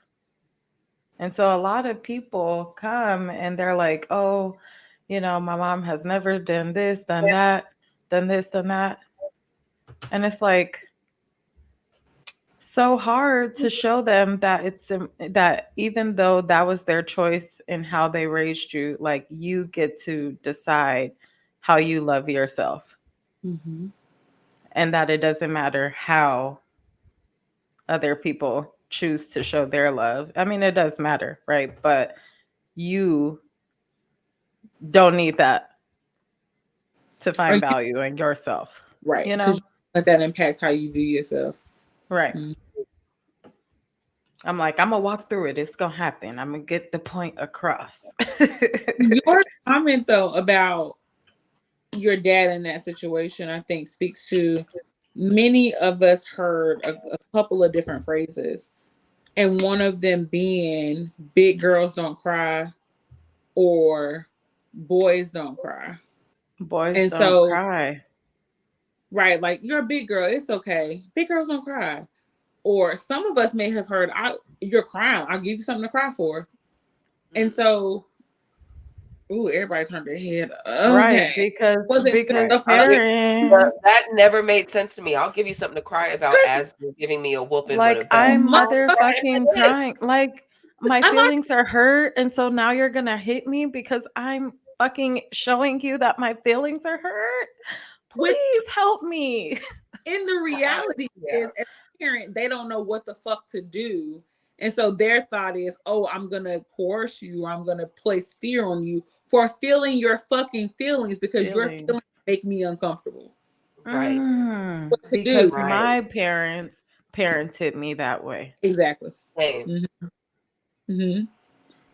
Speaker 1: And so a lot of people come and they're like, oh, my mom has never done this, done that, done this, done that. And it's like so hard to show them that that even though that was their choice in how they raised you, like, you get to decide how you love yourself,
Speaker 2: Mm-hmm.
Speaker 1: and that it doesn't matter how other people choose to show their love. I mean, it does matter, right? But you don't need that to
Speaker 2: Or
Speaker 1: find value in yourself,
Speaker 2: right,
Speaker 1: you
Speaker 2: because
Speaker 1: know?
Speaker 2: let that impact how you view yourself.
Speaker 1: Right.
Speaker 2: Mm-hmm.
Speaker 1: I'm like, I'm gonna walk through it. It's gonna happen. I'm gonna get the point across.
Speaker 2: Your comment though about your dad in that situation, I think, speaks to many of us heard a couple of different phrases, and one of them being "big girls don't cry" or "boys don't cry."
Speaker 1: Boys
Speaker 2: And
Speaker 1: don't
Speaker 2: so,
Speaker 1: cry.
Speaker 2: right, like, you're a big girl, it's okay. Big girls don't cry. Or some of us may have heard, "You're crying. I'll give you something to cry for." And
Speaker 3: Mm.
Speaker 2: so, ooh, everybody turned their head.
Speaker 1: Right,
Speaker 2: Okay,
Speaker 1: because
Speaker 2: was it
Speaker 1: because
Speaker 2: the first?
Speaker 1: parent,
Speaker 3: That never made sense to me. I'll give you something to cry about as you're giving me a whooping with a
Speaker 1: like,
Speaker 3: belt.
Speaker 1: I'm
Speaker 2: Motherfucker,
Speaker 1: motherfucking crying. Like, my
Speaker 2: I'm like,
Speaker 1: feelings are hurt, and so now you're gonna hit me because I'm fucking showing you that my feelings are hurt.
Speaker 2: which
Speaker 1: Please help me.
Speaker 2: in the reality
Speaker 3: Yeah.
Speaker 2: is, as a parent, they don't know what the fuck to do. And so their thought is, oh, I'm going to coerce you, or I'm going to place fear on you for feeling your fucking feelings because your
Speaker 1: Feelings.
Speaker 2: feelings make me uncomfortable.
Speaker 3: Right.
Speaker 2: What to do?
Speaker 1: Because
Speaker 3: Right.
Speaker 1: my parents parented me that way.
Speaker 2: Exactly.
Speaker 3: Same.
Speaker 2: Mm-hmm. Mm-hmm.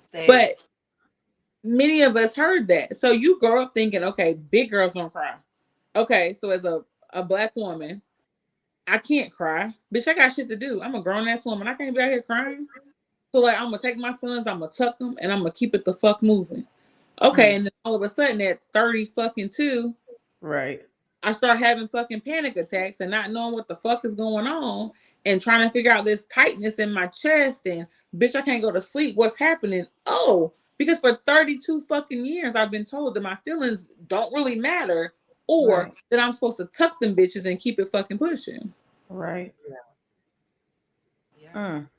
Speaker 3: Same.
Speaker 2: But many of us heard that. So you grow up thinking, okay, big girls don't cry. Okay, so as a black woman, I can't cry. Bitch, I got shit to do. I'm a grown ass woman. I can't be out here crying. So like, I'm gonna take my feelings, I'm gonna tuck them, and I'm gonna keep it the fuck moving. Okay,
Speaker 1: Mm,
Speaker 2: and then all of a sudden at 30 fucking two,
Speaker 1: right.
Speaker 2: I start having fucking panic attacks and not knowing what the fuck is going on and trying to figure out this tightness in my chest and bitch, I can't go to sleep. What's happening? Oh, because for 32 fucking years I've been told that my feelings don't really matter or
Speaker 1: Right.
Speaker 2: that I'm supposed to tuck them bitches and keep it fucking pushing.
Speaker 1: Right.
Speaker 3: Yeah. Yeah.
Speaker 1: Mm,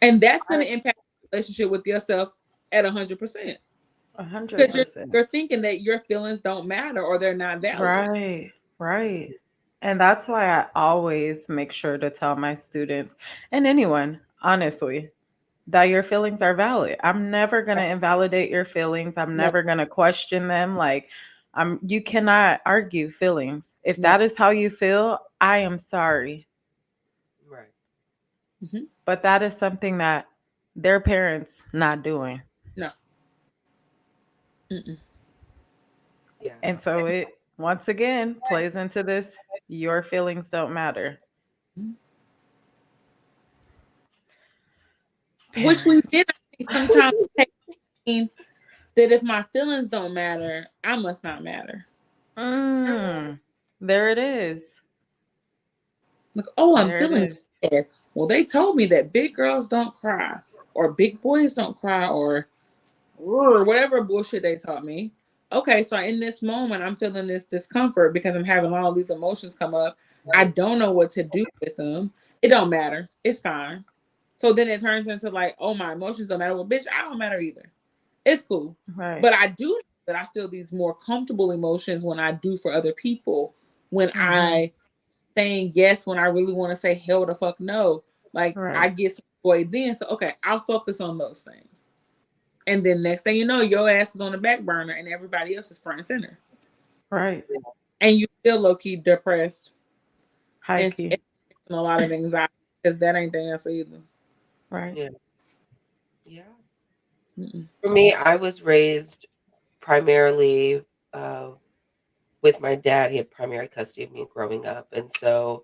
Speaker 2: And that's
Speaker 3: I,
Speaker 2: gonna impact the relationship with yourself at 100%.
Speaker 1: a hundred
Speaker 2: Because you're
Speaker 1: percent.
Speaker 2: you're thinking that your feelings don't matter or they're not valid.
Speaker 1: Right. Right. And that's why I always make sure to tell my students and anyone, honestly, that your feelings are valid. I'm never going to invalidate your feelings. I'm
Speaker 2: No.
Speaker 1: never going to question them. Like, You cannot argue feelings. If
Speaker 2: No.
Speaker 1: that is how you feel, I am sorry.
Speaker 3: Right.
Speaker 2: Mm-hmm.
Speaker 1: But that is something that their parents not doing.
Speaker 2: No. Mm-mm.
Speaker 3: Yeah.
Speaker 1: And so it once again plays into this your feelings don't matter.
Speaker 2: Mm-hmm. Which we did, I
Speaker 1: Parents.
Speaker 2: think, sometimes take that if my feelings don't matter, I must not matter.
Speaker 1: Mm, there it is.
Speaker 2: Like, oh, I'm
Speaker 1: There it
Speaker 2: feeling
Speaker 1: is.
Speaker 2: sad. Well, they told me that big girls don't cry, or big boys don't cry, or whatever bullshit they taught me. Okay, so in this moment, I'm feeling this discomfort because I'm having all these emotions come up. I
Speaker 3: Right.
Speaker 2: don't know what to do with them. It don't matter. It's fine. So then it turns into like, oh, my emotions don't matter. Well, bitch, I don't matter either. It's cool.
Speaker 1: Right.
Speaker 2: But I do know that I feel these more comfortable emotions when I do for other people. When
Speaker 1: Mm-hmm.
Speaker 2: I saying yes when I really want to say hell the fuck no. Like I
Speaker 1: Right.
Speaker 2: get some joy then. So okay, I'll focus on those things. And then next thing you know, your ass is on the back burner and everybody else is front and center.
Speaker 1: Right.
Speaker 3: Yeah.
Speaker 2: And you still low key depressed
Speaker 1: High
Speaker 2: and
Speaker 1: key.
Speaker 2: a lot of anxiety because that ain't the answer either.
Speaker 1: Right.
Speaker 3: Yeah. Yeah.
Speaker 2: Mm-mm.
Speaker 3: For me, I was raised primarily uh, with my dad. He had primary custody of me growing up. And so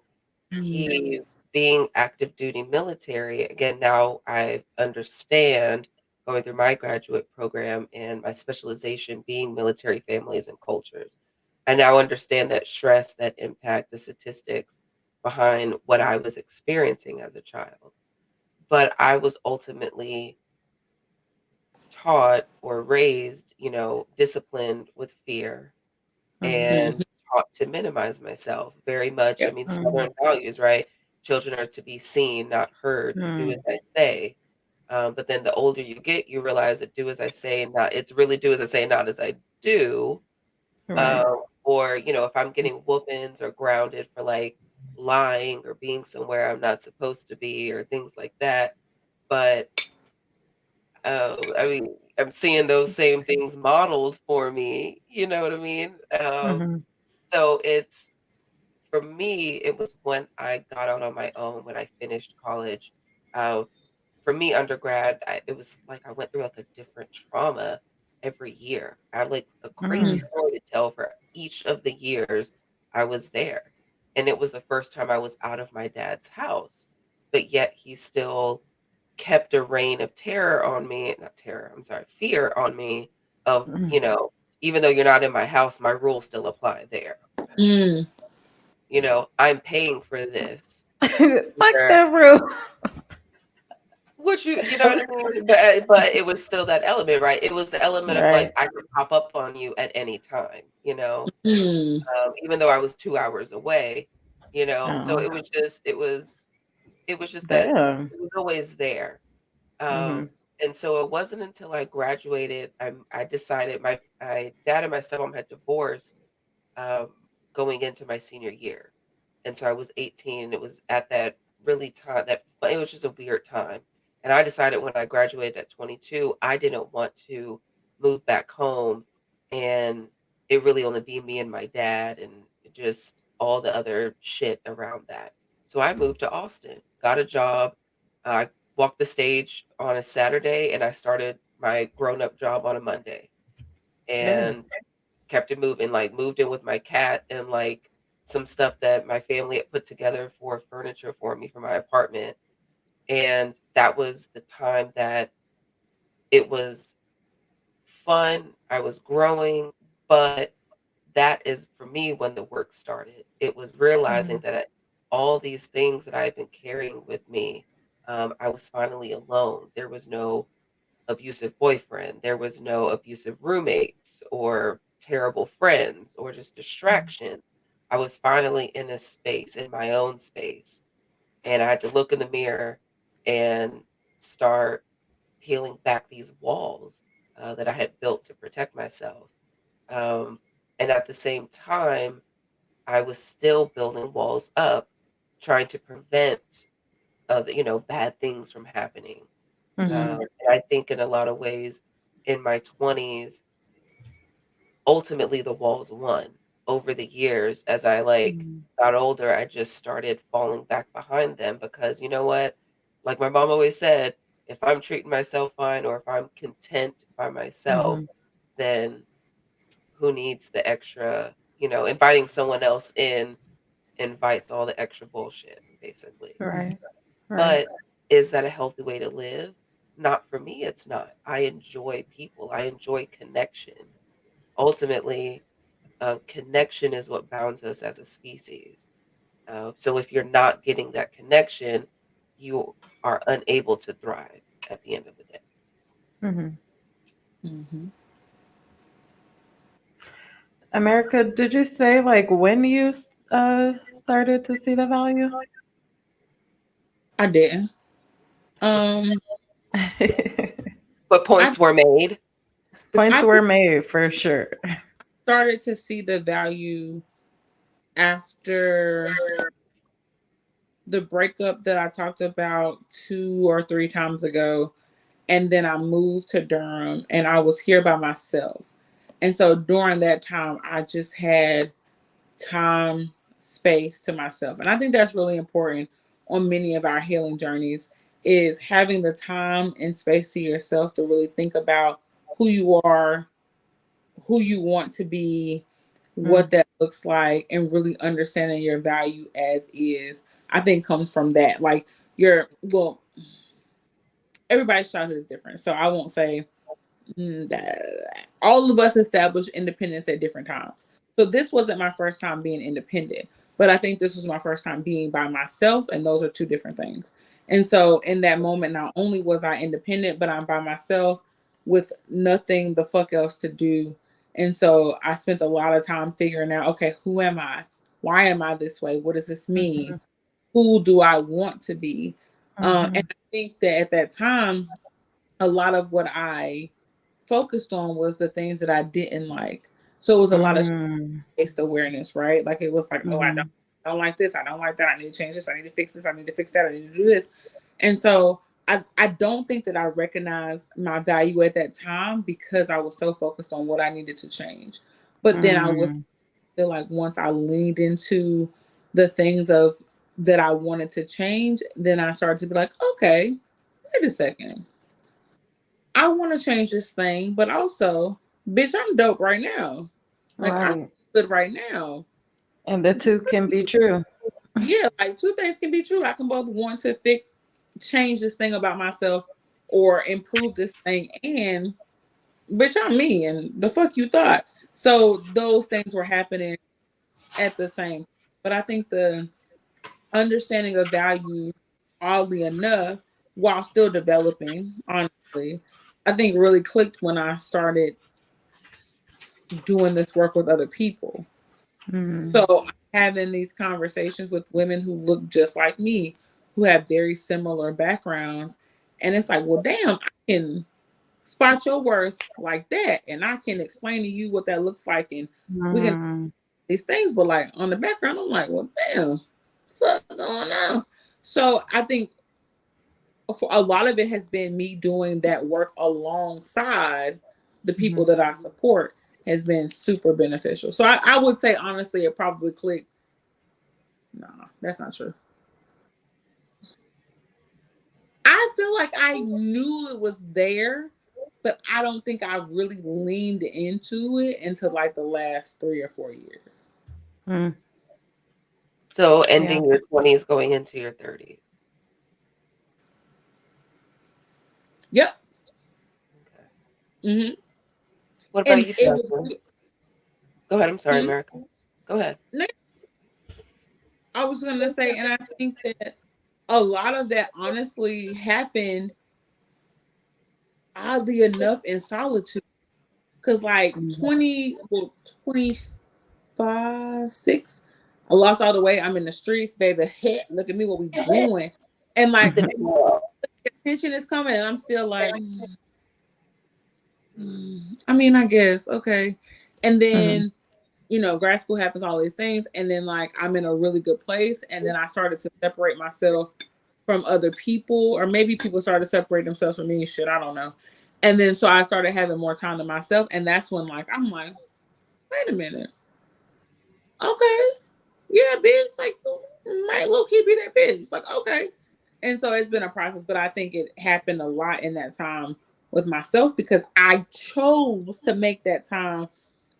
Speaker 3: he, being active duty military, again, now I understand going through my graduate program and my specialization being military families and cultures. I now understand that stress, that impact, the statistics behind what I was experiencing as a child. But I was ultimately taught or raised, disciplined with fear
Speaker 1: Mm-hmm.
Speaker 2: Mm-hmm.
Speaker 3: and taught to minimize myself very much. I
Speaker 2: Yep.
Speaker 3: mean,
Speaker 1: Mm-hmm.
Speaker 3: Southern values, right? Children are to be seen, not heard. Do as I say. But then the older you get, you realize that do as I say, not it's really do as I say, not as I do.
Speaker 1: Right.
Speaker 3: Or if I'm getting whoopings or grounded for like lying or being somewhere I'm not supposed to be or things like that. But I mean, I'm seeing those same things modeled for me. You know what I mean?
Speaker 1: Mm-hmm.
Speaker 3: So it's for me, it was when I got out on my own, when I finished college. Uh, for me, undergrad, it was like I went through like a different trauma every year. I have like a crazy
Speaker 1: Mm-hmm.
Speaker 2: Mm.
Speaker 3: story to tell for each of the years I was there. And it was the first time I was out of my dad's house, but yet he still kept a reign of terror on me, not terror, I'm sorry, fear on me of, even though you're not in my house, my rules still apply there.
Speaker 2: Mm.
Speaker 3: I'm paying for this.
Speaker 1: Fuck
Speaker 3: Where
Speaker 1: that rule.
Speaker 3: Which you know what I mean? But it was still that element, right? It was the element of like
Speaker 1: Right.
Speaker 3: I could pop up on you at any time,
Speaker 2: Mm.
Speaker 3: even though I was 2 hours away, So
Speaker 1: Oh.
Speaker 3: it was just that
Speaker 1: Damn.
Speaker 3: it was always there.
Speaker 1: Mm-hmm.
Speaker 3: Um, and so it wasn't until I graduated, I decided my dad and my stepmom had divorced um, going into my senior year. And so I was 18. And it was at that really time that it was just a weird time. And I decided when I graduated at 22, I didn't want to move back home and it really only be me and my dad and just all the other shit around that. So I moved to Austin, got a job. I walked the stage on a Saturday and I started my grown up job on a Monday.
Speaker 1: Damn.
Speaker 3: And kept it moving, like, moved in with my cat and, like, some stuff that my family had put together for furniture for me for my apartment, and that was the time that it was fun, I was growing, but that is, for me, when the work started. It was realizing
Speaker 1: Mm-hmm.
Speaker 3: that all these things that I had been carrying with me, I was finally alone. There was no abusive boyfriend. There was no abusive roommates or terrible friends or just distractions. I was finally in a space, in my own space. And I had to look in the mirror and start peeling back these walls that I had built to protect myself. Um, and at the same time, I was still building walls up, trying to prevent bad things from happening.
Speaker 1: Mm-hmm.
Speaker 3: And I think in a lot of ways in my 20s, ultimately the walls won. Over the years, as I like got older, I just started falling back behind them because you know what? Like my mom always said, if I'm treating myself fine or if I'm content by myself,
Speaker 1: Mm-hmm.
Speaker 3: then who needs the extra, inviting someone else in invites all the extra bullshit, basically.
Speaker 1: Right. Right.
Speaker 3: But is that a healthy way to live? Not for me, it's not. I enjoy people. I enjoy connection. Ultimately, connection is what bounds us as a species. So if you're not getting that connection, you are unable to thrive at the end of the day.
Speaker 1: Mm-hmm.
Speaker 2: Mm-hmm.
Speaker 1: America, did you say like when you started to see the value?
Speaker 2: I didn't. Um,
Speaker 3: But
Speaker 2: I
Speaker 3: points were made.
Speaker 1: Points
Speaker 2: I
Speaker 1: were
Speaker 2: think
Speaker 1: made for sure.
Speaker 2: started to see the value after the breakup that I talked about 2 or 3 times ago. And then I moved to Durham and I was here by myself. And so during that time, I just had time, space to myself. And I think that's really important on many of our healing journeys is having the time and space to yourself to really think about who you are, who you want to be, what
Speaker 1: Mm,
Speaker 2: that looks like, and really understanding your value as is. I think comes from that. Like well, everybody's childhood is different. So I won't say that all of us established independence at different times. So this wasn't my first time being independent, but I think this was my first time being by myself, and those are two different things. And so in that moment, not only was I independent, but I'm by myself with nothing the fuck else to do. And so I spent a lot of time figuring out, okay, who am I? Why am I this way? What does this mean?
Speaker 1: mhm,
Speaker 2: Who do I want to be? And
Speaker 1: mhm,
Speaker 2: I think that at that time, a lot of what I focused on was the things that I didn't like. So it was a lot of
Speaker 1: mm,
Speaker 2: based awareness, right? Like it was like, oh,
Speaker 1: mhm,
Speaker 2: I don't like this. I don't like that. I need to change this. I need to fix this. I need to fix that. I need to do this. And so I don't think that I recognized my value at that time because I was so focused on what I needed to change. But then I was
Speaker 1: mm,
Speaker 2: feel like once I leaned into the things of that I wanted to change, then I started to be like, okay, wait a second. I want to change this thing, but also, bitch, I'm dope right now. Like I'm
Speaker 1: right.
Speaker 2: good right now.
Speaker 1: And the two can be true.
Speaker 2: Yeah, like two things can be true. I can both want to change this thing about myself or improve this thing. And bitch, I'm me. And the fuck you thought. So those things were happening at the same. But I think the understanding of value, oddly enough, while still developing, honestly, I think really clicked when I started doing this work with other people.
Speaker 1: Mm,
Speaker 2: So having these conversations with women who look just like me, who have very similar backgrounds, and it's like, well, damn, I can spot your worth like that, and I can explain to you what that looks like, and we can
Speaker 1: mm,
Speaker 2: these things. But like on the background, I'm like, well, damn, fuck going on. So I think for a lot of it has been me doing that work alongside the people
Speaker 1: mhm.
Speaker 2: that I support has been super beneficial. So I would say honestly, it probably clicked. No, that's not true. I feel like I knew it was there, but I don't think I really leaned into it until like the last 3 or 4 years.
Speaker 1: Mm,
Speaker 3: So
Speaker 1: yeah.
Speaker 3: ending your 20s, going into your 30s.
Speaker 2: Yep.
Speaker 3: Okay.
Speaker 2: Hmm.
Speaker 3: What about
Speaker 2: And
Speaker 3: you,
Speaker 2: it was.
Speaker 3: Jasmine? Go ahead. I'm sorry,
Speaker 2: Hmm?
Speaker 3: America. Go ahead.
Speaker 2: I was gonna say, and I think that a lot of that honestly happened oddly enough in solitude. Cause like
Speaker 1: Mm,
Speaker 2: 20, well, 25, 6, I lost all the weight. I'm in the streets, baby. Heck, look at me, what we doing. And like
Speaker 3: The
Speaker 1: mhm,
Speaker 3: big world.
Speaker 2: attention is coming, and I'm still like, I mean, I guess, okay. And
Speaker 1: mhm,
Speaker 2: then, grad school happens, all these things, and then like I'm in a really good place, and then I started to separate myself from other people, or maybe people started to separate themselves from me. Shit, I don't know. And then so I started having more time to myself, and that's when like I'm like, wait a minute. Okay. Yeah, bitch. Like, might low key be that bitch. Like, okay. And so it's been a process, but I think it happened a lot in that time with myself because I chose to make that time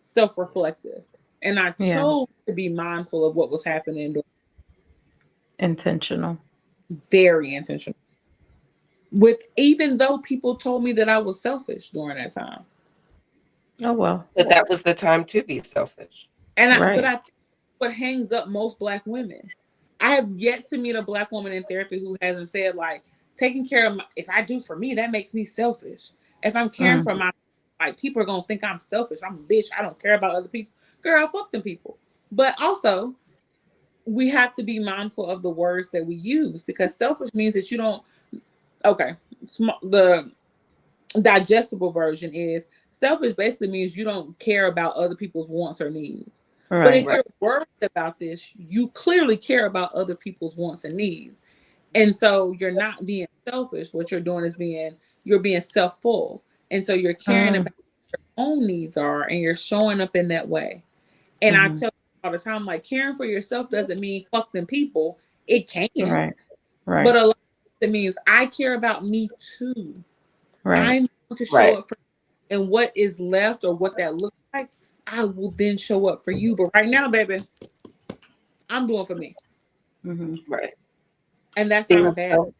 Speaker 2: self-reflective. And I
Speaker 1: Yeah.
Speaker 2: chose to be mindful of what was happening,
Speaker 1: Intentional.
Speaker 2: very intentional. With even though people told me that I was selfish during that time.
Speaker 1: Oh, well.
Speaker 3: But that was the time to be selfish.
Speaker 2: But
Speaker 1: Right.
Speaker 2: I think what hangs up most Black women. I have yet to meet a Black woman in therapy who hasn't said like taking care of if I do for me, that makes me selfish. If I'm caring
Speaker 1: Mm.
Speaker 2: for my like people are gonna think I'm selfish. I'm a bitch. I don't care about other people. Girl, fuck them people. But also we have to be mindful of the words that we use because selfish means that you don't okay. The digestible version is selfish basically means you don't care about other people's wants or needs. But if
Speaker 1: Right.
Speaker 3: Right.
Speaker 2: you're worried about this, you clearly care about other people's wants and needs. And so you're not being selfish. What you're doing is you're being self-full. And so you're caring
Speaker 1: Mm.
Speaker 2: about what your own needs are and you're showing up in that way. And I
Speaker 1: Hmm.
Speaker 2: tell people all the time, like caring for yourself doesn't mean fuck them people. It can,
Speaker 1: Right. Right.
Speaker 2: but a lot of it means I care about me too.
Speaker 1: Right.
Speaker 2: I'm going to show
Speaker 3: Right.
Speaker 2: up for and what is left or what that looks like, I will then show up for you. But right now, baby, I'm doing for me.
Speaker 1: Hmm.
Speaker 3: Right.
Speaker 2: And that's not a
Speaker 3: Being
Speaker 2: bad.
Speaker 3: self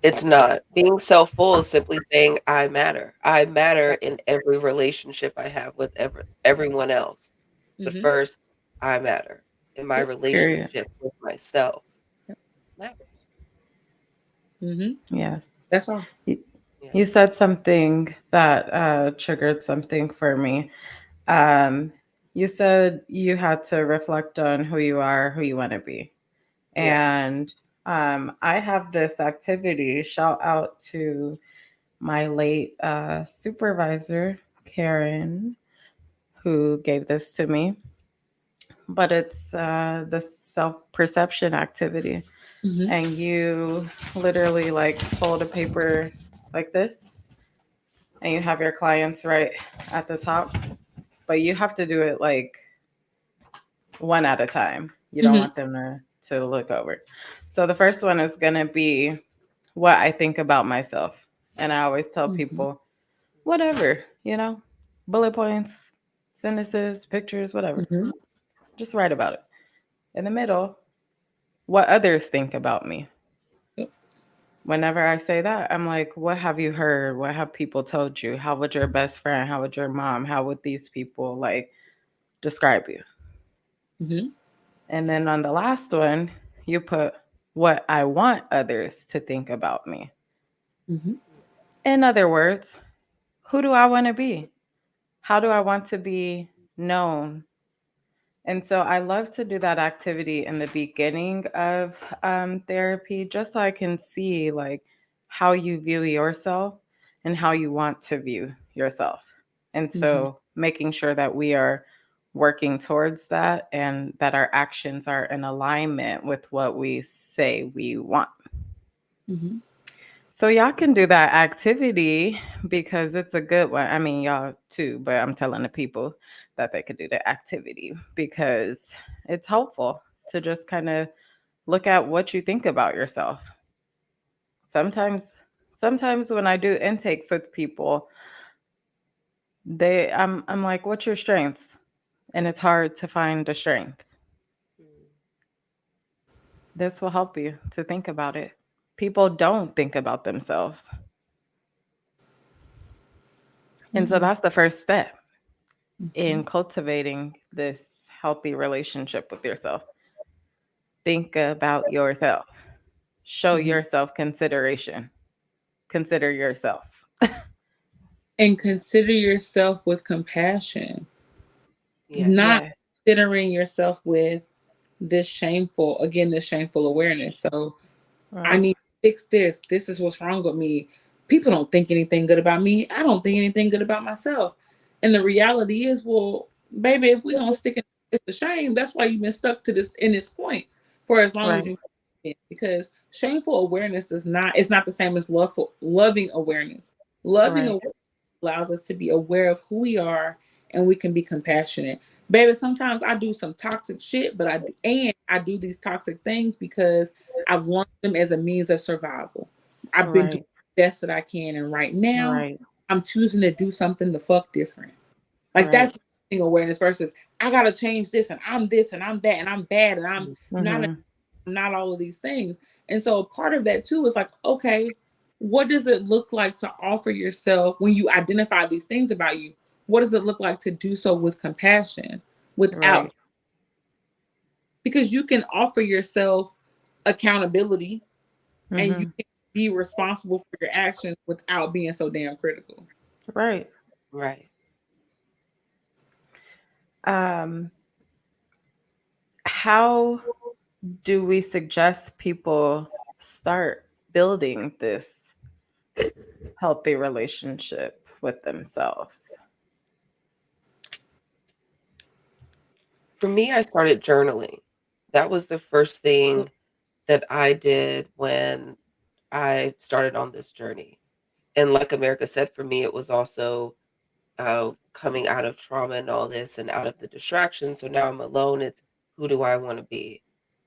Speaker 3: It's not. Being self-full is simply saying I matter. I matter in every relationship I have with everyone else. But
Speaker 2: Mm-hmm.
Speaker 3: first, I matter in my
Speaker 2: Yep.
Speaker 1: Period.
Speaker 3: relationship with myself.
Speaker 2: Yep.
Speaker 3: Matter.
Speaker 2: Mm-hmm.
Speaker 1: Yes.
Speaker 2: That's all.
Speaker 1: You,
Speaker 3: Yeah.
Speaker 1: you said something that triggered something for me. Um, you said you had to reflect on who you are, who you want to be.
Speaker 3: Yeah.
Speaker 1: And I have this activity, shout out to my late supervisor, Karen, who gave this to me. But it's the self perception activity.
Speaker 2: Mm-hmm.
Speaker 1: And you literally like fold a paper like this, and you have your clients right at the top. But you have to do it like one at a time. You don't
Speaker 2: Mm-hmm.
Speaker 1: want them to look over. So the first one is going to be what I think about myself. And I always tell
Speaker 2: Mm-hmm.
Speaker 1: people, whatever, bullet points, sentences, pictures, whatever.
Speaker 2: Mm-hmm.
Speaker 1: Just write about it. In the middle, what others think about me.
Speaker 2: Yep.
Speaker 1: Whenever I say that, I'm like, what have you heard? What have people told you? How would your best friend, how would your mom, how would these people like describe you?
Speaker 2: Mm-hmm.
Speaker 1: And then on the last one, you put what I want others to think about me.
Speaker 2: Mm-hmm.
Speaker 1: In other words, who do I want to be? How do I want to be known? And so I love to do that activity in the beginning of therapy, just so I can see like how you view yourself and how you want to view yourself. And
Speaker 2: Mm-hmm.
Speaker 1: so making sure that we are working towards that and that our actions are in alignment with what we say we want.
Speaker 2: Mm-hmm.
Speaker 1: So y'all can do that activity because it's a good one. I mean, y'all too, but I'm telling the people that they could do the activity because it's helpful to just kind of look at what you think about yourself. Sometimes sometimes when I do intakes with people, I'm like, "What's your strengths?" And it's hard to find a strength.
Speaker 3: Mm.
Speaker 1: This will help you to think about it. People don't think about themselves. And so
Speaker 2: Mm-hmm.
Speaker 1: that's the first step
Speaker 2: Mm-hmm.
Speaker 1: in cultivating this healthy relationship with yourself. Think about yourself. Show
Speaker 2: Mm-hmm.
Speaker 1: yourself consideration. Consider yourself.
Speaker 2: And consider yourself with compassion,
Speaker 3: Yes.
Speaker 2: not
Speaker 1: Yes.
Speaker 2: considering yourself with this shameful awareness. So I
Speaker 1: Right.
Speaker 2: need to fix this. This is what's wrong with me. People don't think anything good about me. I don't think anything good about myself. And the reality is, well, baby, if we're gonna stick in it's a shame. That's why you've been stuck to this in this point for as long as
Speaker 1: Right.
Speaker 2: you can. Because shameful awareness does not it's not the same as loving awareness. Loving
Speaker 1: Right.
Speaker 2: awareness allows us to be aware of who we are and we can be compassionate. Baby, sometimes I do some toxic shit, but I do these toxic things because I've learned them as a means of survival. I've been doing
Speaker 1: Right.
Speaker 2: the best that I can, and right now
Speaker 1: Right.
Speaker 2: I'm choosing to do something the fuck different. Like
Speaker 1: Right.
Speaker 2: that's awareness versus I gotta change this and I'm that and I'm bad and I'm not
Speaker 1: Mhm.
Speaker 2: not all of these things. And so part of that too is like, okay, what does it look like to offer yourself when you identify these things about you? What does it look like to do so with compassion, without,
Speaker 1: Right.
Speaker 2: because you can offer yourself accountability and you
Speaker 1: Mhm.
Speaker 2: can be responsible for your actions without being so damn critical.
Speaker 1: Right.
Speaker 3: Right.
Speaker 1: Um, how do we suggest people start building this healthy relationship with themselves?
Speaker 3: For me, I started journaling. That was the first thing that I did when I started on this journey. And like America said, for me, it was also coming out of trauma and all this and out of the distraction. So now I'm alone. It's who do I want to be?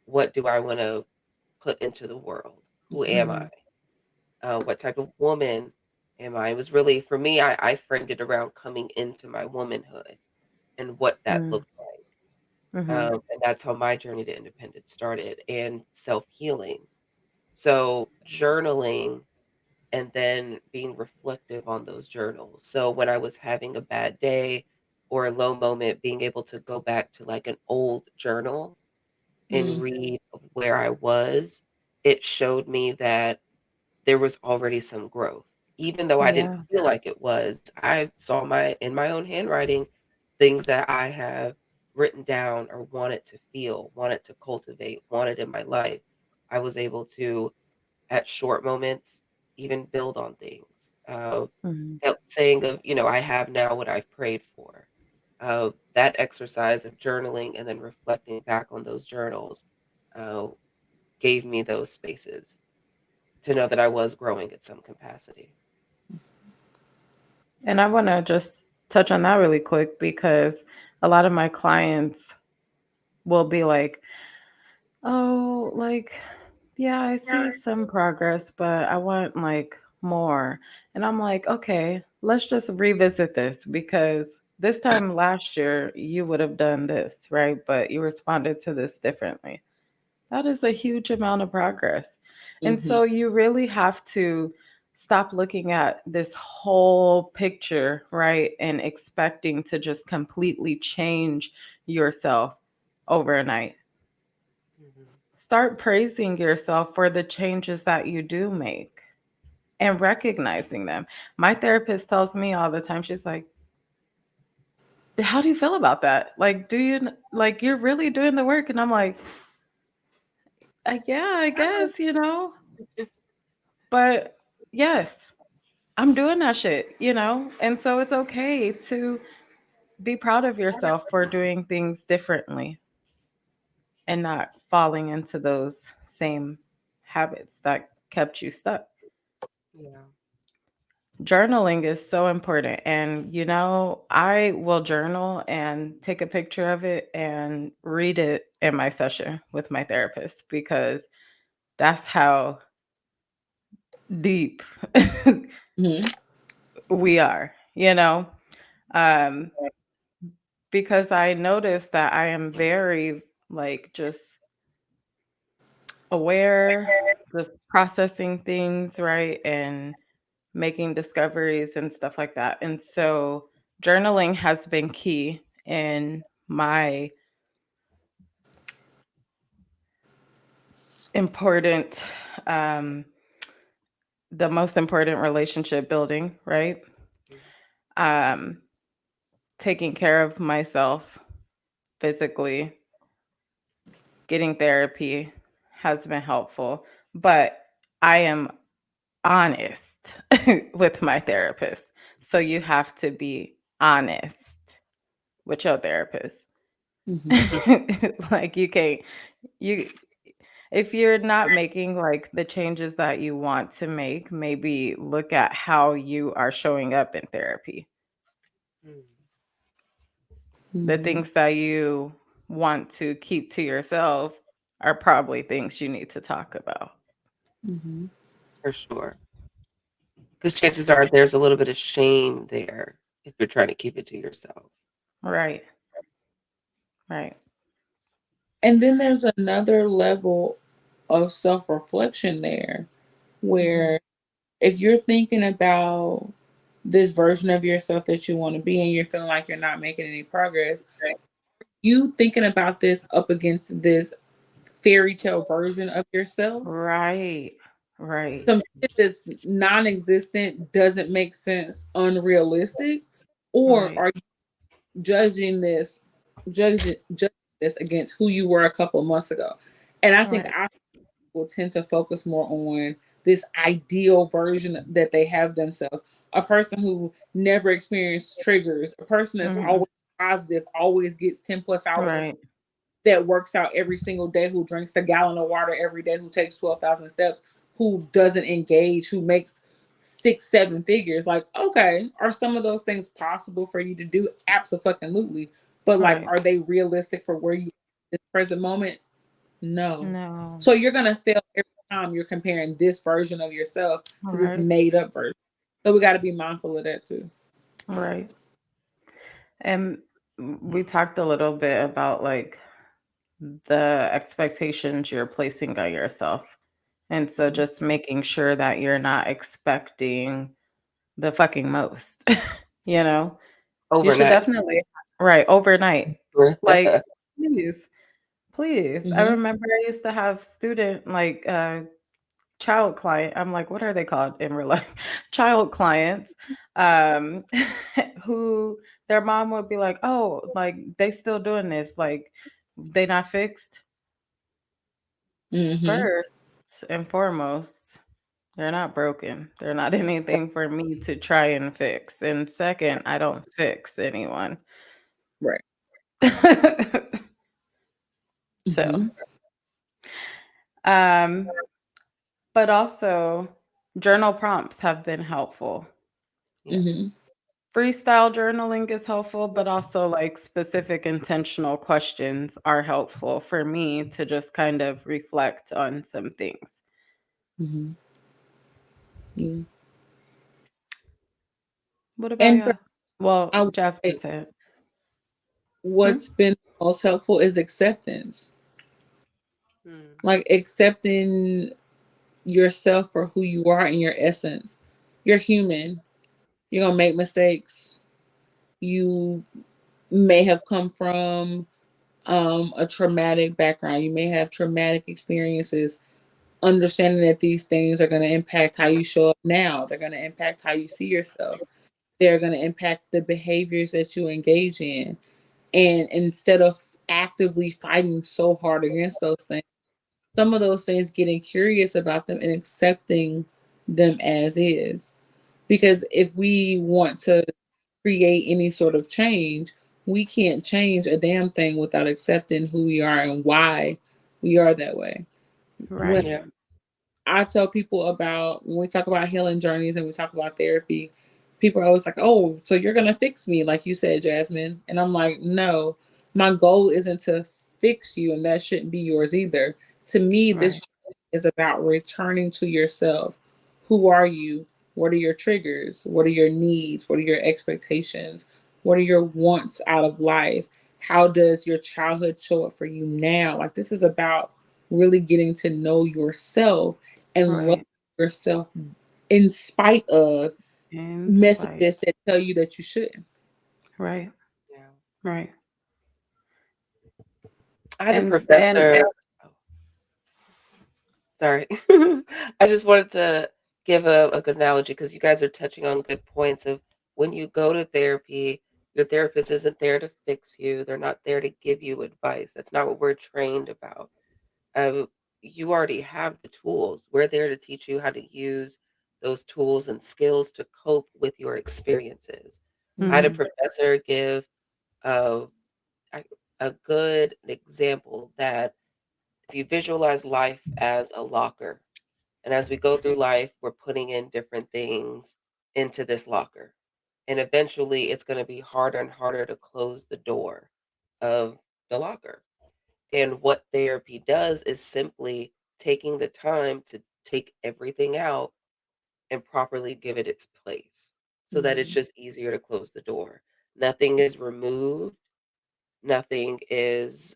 Speaker 3: What do I want to put into the world? Who am I?
Speaker 1: Mhm.
Speaker 3: What type of woman am I? It was really, for me, I framed it around coming into my womanhood and what that
Speaker 1: Mm.
Speaker 3: looked like.
Speaker 1: Mhm.
Speaker 3: And that's how my journey to independence started, and self healing. So, journaling and then being reflective on those journals. So, when I was having a bad day or a low moment, being able to go back to like an old journal and
Speaker 2: Mm,
Speaker 3: read of where I was, it showed me that there was already some growth. Even though I didn't
Speaker 1: Yeah.
Speaker 3: feel like it was, I saw in my own handwriting things that I have written down or wanted to feel, wanted to cultivate, wanted in my life. I was able to, at short moments, even build on things.
Speaker 1: Mhm.
Speaker 3: That saying of, I have now what I've prayed for. That exercise of journaling and then reflecting back on those journals uh, gave me those spaces to know that I was growing at some capacity.
Speaker 1: And I want to just touch on that really quick because a lot of my clients will be like, "Oh, like, yeah, I see some progress, but I want like more." And I'm like, "Okay, let's just revisit this because this time last year you would have done this, right? But you responded to this differently." That is a huge amount of progress. And
Speaker 2: hmm
Speaker 1: so you really have to stop looking at this whole picture, right? And expecting to just completely change yourself overnight.
Speaker 3: Mhm.
Speaker 1: Start praising yourself for the changes that you do make and recognizing them. My therapist tells me all the time, she's like, "How do you feel about that? Like, like, you're really doing the work?" And I'm like, Yeah, I guess, you know, but yes, I'm doing that shit, you know? And so it's okay to be proud of yourself for doing things differently and not falling into those same habits that kept you stuck.
Speaker 3: Yeah.
Speaker 1: Journaling is so important. And, I will journal and take a picture of it and read it in my session with my therapist because that's how deep
Speaker 2: hmm
Speaker 1: we are, you know? Um, because I noticed that I am very like just aware, just processing things, right? And making discoveries and stuff like that. And so journaling has been key in my important, um, the most important relationship building, right?
Speaker 3: Mhm.
Speaker 1: Um, Taking care of myself physically, getting therapy has been helpful, but I am honest with my therapist. So you have to be honest with your therapist.
Speaker 2: hmm
Speaker 1: Like you if you're not making like the changes that you want to make, maybe look at how you are showing up in therapy.
Speaker 3: Mm.
Speaker 1: The
Speaker 2: Mm-hmm.
Speaker 1: things that you want to keep to yourself are probably things you need to talk about.
Speaker 2: Mm-hmm.
Speaker 3: For sure. Because chances are there's a little bit of shame there if you're trying to keep it to yourself.
Speaker 1: Right. Right.
Speaker 2: And then there's another level of self reflection there
Speaker 1: Mhm.
Speaker 2: where if you're thinking about this version of yourself that you want to be and you're feeling like you're not making any progress, you thinking about this up against this fairy tale version of yourself,
Speaker 1: Right. Right.
Speaker 2: some shit that's non existent, doesn't make sense, unrealistic, or
Speaker 1: Right.
Speaker 2: are you judging this, judging this against who you were a couple of months ago? And I think
Speaker 1: Right.
Speaker 2: I will tend to focus more on this ideal version that they have themselves. A person who never experienced triggers, a person that's
Speaker 1: Mhm.
Speaker 2: always positive, always gets 10 plus hours of
Speaker 1: Right.
Speaker 2: sleep, that works out every single day, who drinks a gallon of water every day, who takes 12,000 steps, who doesn't engage, who makes 6, 7 figures. Like, okay, are some of those things possible for you to do? Absolutely. But like,
Speaker 1: Right.
Speaker 2: are they realistic for where you are at this present moment? No.
Speaker 1: No.
Speaker 2: So you're gonna fail every time you're comparing this version of yourself to this
Speaker 1: Right.
Speaker 2: made up version. So we got to be mindful of that too.
Speaker 1: Right. And we talked a little bit about like the expectations you're placing on yourself. And so
Speaker 2: Mhm.
Speaker 1: just making sure that you're not expecting the fucking most, you know? You should
Speaker 3: Overnight.
Speaker 1: definitely right, overnight. Like, please, please. I
Speaker 2: Mhm.
Speaker 1: remember I used to have student like child client. I'm like, what are they called in real life? Child clients, um, who their mom would be like, oh, like they still doing this, like they not fixed.
Speaker 2: Mhm.
Speaker 1: First and foremost, they're not broken. They're not anything for me to try and fix. And second, I don't fix anyone.
Speaker 2: Right.
Speaker 1: So,
Speaker 2: Mhm.
Speaker 1: um, but also journal prompts have been helpful.
Speaker 3: Yeah.
Speaker 2: Mhm.
Speaker 1: Freestyle journaling is helpful, but also like specific intentional questions are helpful for me to just kind of reflect on some things.
Speaker 2: Mhm. Yeah.
Speaker 1: What about
Speaker 2: And for
Speaker 1: y'all? Well,
Speaker 2: I would
Speaker 1: Jasmine
Speaker 2: say
Speaker 1: said. Hmm?
Speaker 2: what's been most helpful is acceptance.
Speaker 3: Hmm.
Speaker 2: Like accepting yourself for who you are in your essence. You're human. You're gonna make mistakes. You may have come from a traumatic background. You may have traumatic experiences. Understanding that these things are going to impact how you show up now, they're going to impact how you see yourself, they're going to impact the behaviors that you engage in. And instead of actively fighting so hard against those things, some of those things, getting curious about them and accepting them as is. Because if we want to create any sort of change, we can't change a damn thing without accepting who we are and why we are that way. When
Speaker 1: Right.
Speaker 3: Yeah.
Speaker 2: I tell people about, when we talk about healing journeys and we talk about therapy, people are always like, oh, so you're going to fix me, like you said, Jasmine. And I'm like, no, my goal isn't to fix you, and that shouldn't be yours either. To me, this
Speaker 1: Right.
Speaker 2: is about returning to yourself. Who are you? What are your triggers? What are your needs? What are your expectations? What are your wants out of life? How does your childhood show up for you now? Like, this is about really getting to know yourself and love
Speaker 1: Right.
Speaker 2: yourself in spite of
Speaker 1: In spite.
Speaker 2: messages that tell you that you shouldn't.
Speaker 1: Right.
Speaker 3: Yeah.
Speaker 1: Right.
Speaker 3: I had a
Speaker 1: And
Speaker 3: professor. Oh, sorry. I just wanted to give a good analogy because you guys are touching on good points of when you go to therapy, your therapist isn't there to fix you. They're not there to give you advice. That's not what we're trained about. Uh, you already have the tools. We're there to teach you how to use those tools and skills to cope with your experiences. I had a
Speaker 1: mhm,
Speaker 2: Mhm.
Speaker 3: professor give a, a a good example that if you visualize life as a locker, and as we go through life, we're putting in different things into this locker. And eventually it's going to be harder and harder to close the door of the locker. And what therapy does is simply taking the time to take everything out and properly give it its place so that it's just easier to close the door. Nothing is removed, nothing is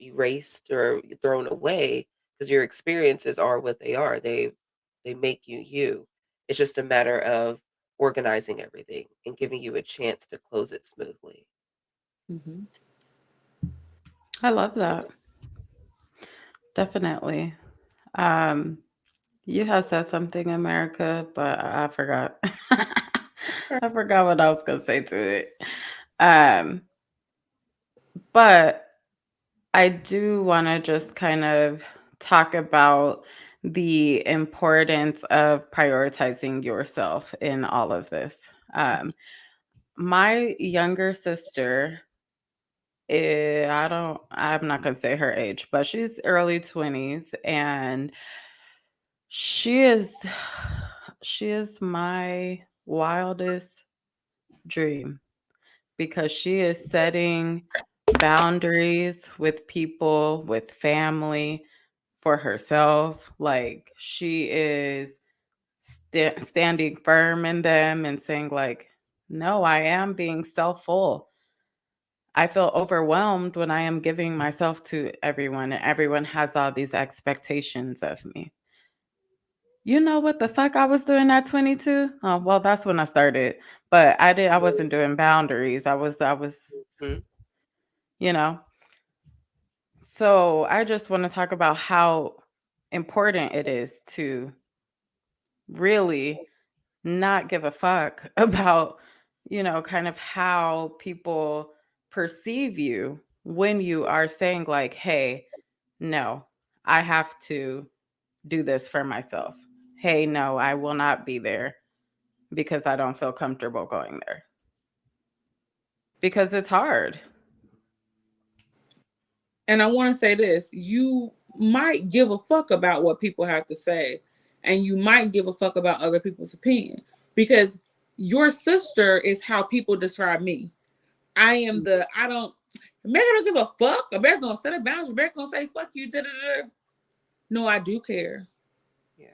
Speaker 3: erased or thrown away because your experiences are what they are. They make you you. It's just a matter of organizing everything and giving you a chance to close it smoothly.
Speaker 2: Mm-hmm.
Speaker 1: I love that. Definitely. Um, you had said something, America, but I forgot. I forgot what I was gonna say to it. Um, but I do want to just kind of talk about the importance of prioritizing yourself in all of this. My younger sister, I'm not going to say her age, but she's early 20s, and she is, she is my wildest dream because she is setting boundaries with people, with family, for herself. Like she is standing firm in them and saying like, no, I am being self-full. I feel overwhelmed when I am giving myself to everyone and everyone has all these expectations of me. You know what the fuck I was doing at 22? Oh, well, that's when I started. But I wasn't doing boundaries. I was,
Speaker 3: Mhm.
Speaker 1: you know. So I just want to talk about how important it is to really not give a fuck about, kind of how people perceive you when you are saying, like, hey, no, I have to do this for myself. Hey, no, I will not be there because I don't feel comfortable going there because it's hard.
Speaker 2: And I want to say this, you might give a fuck about what people have to say, and you might give a fuck about other people's opinion because your sister is how people describe me. I am the, I don't, America don't give a fuck. America gonna set a boundary. America gonna say, fuck you. Da, da, da. No, I do care.
Speaker 3: Yeah.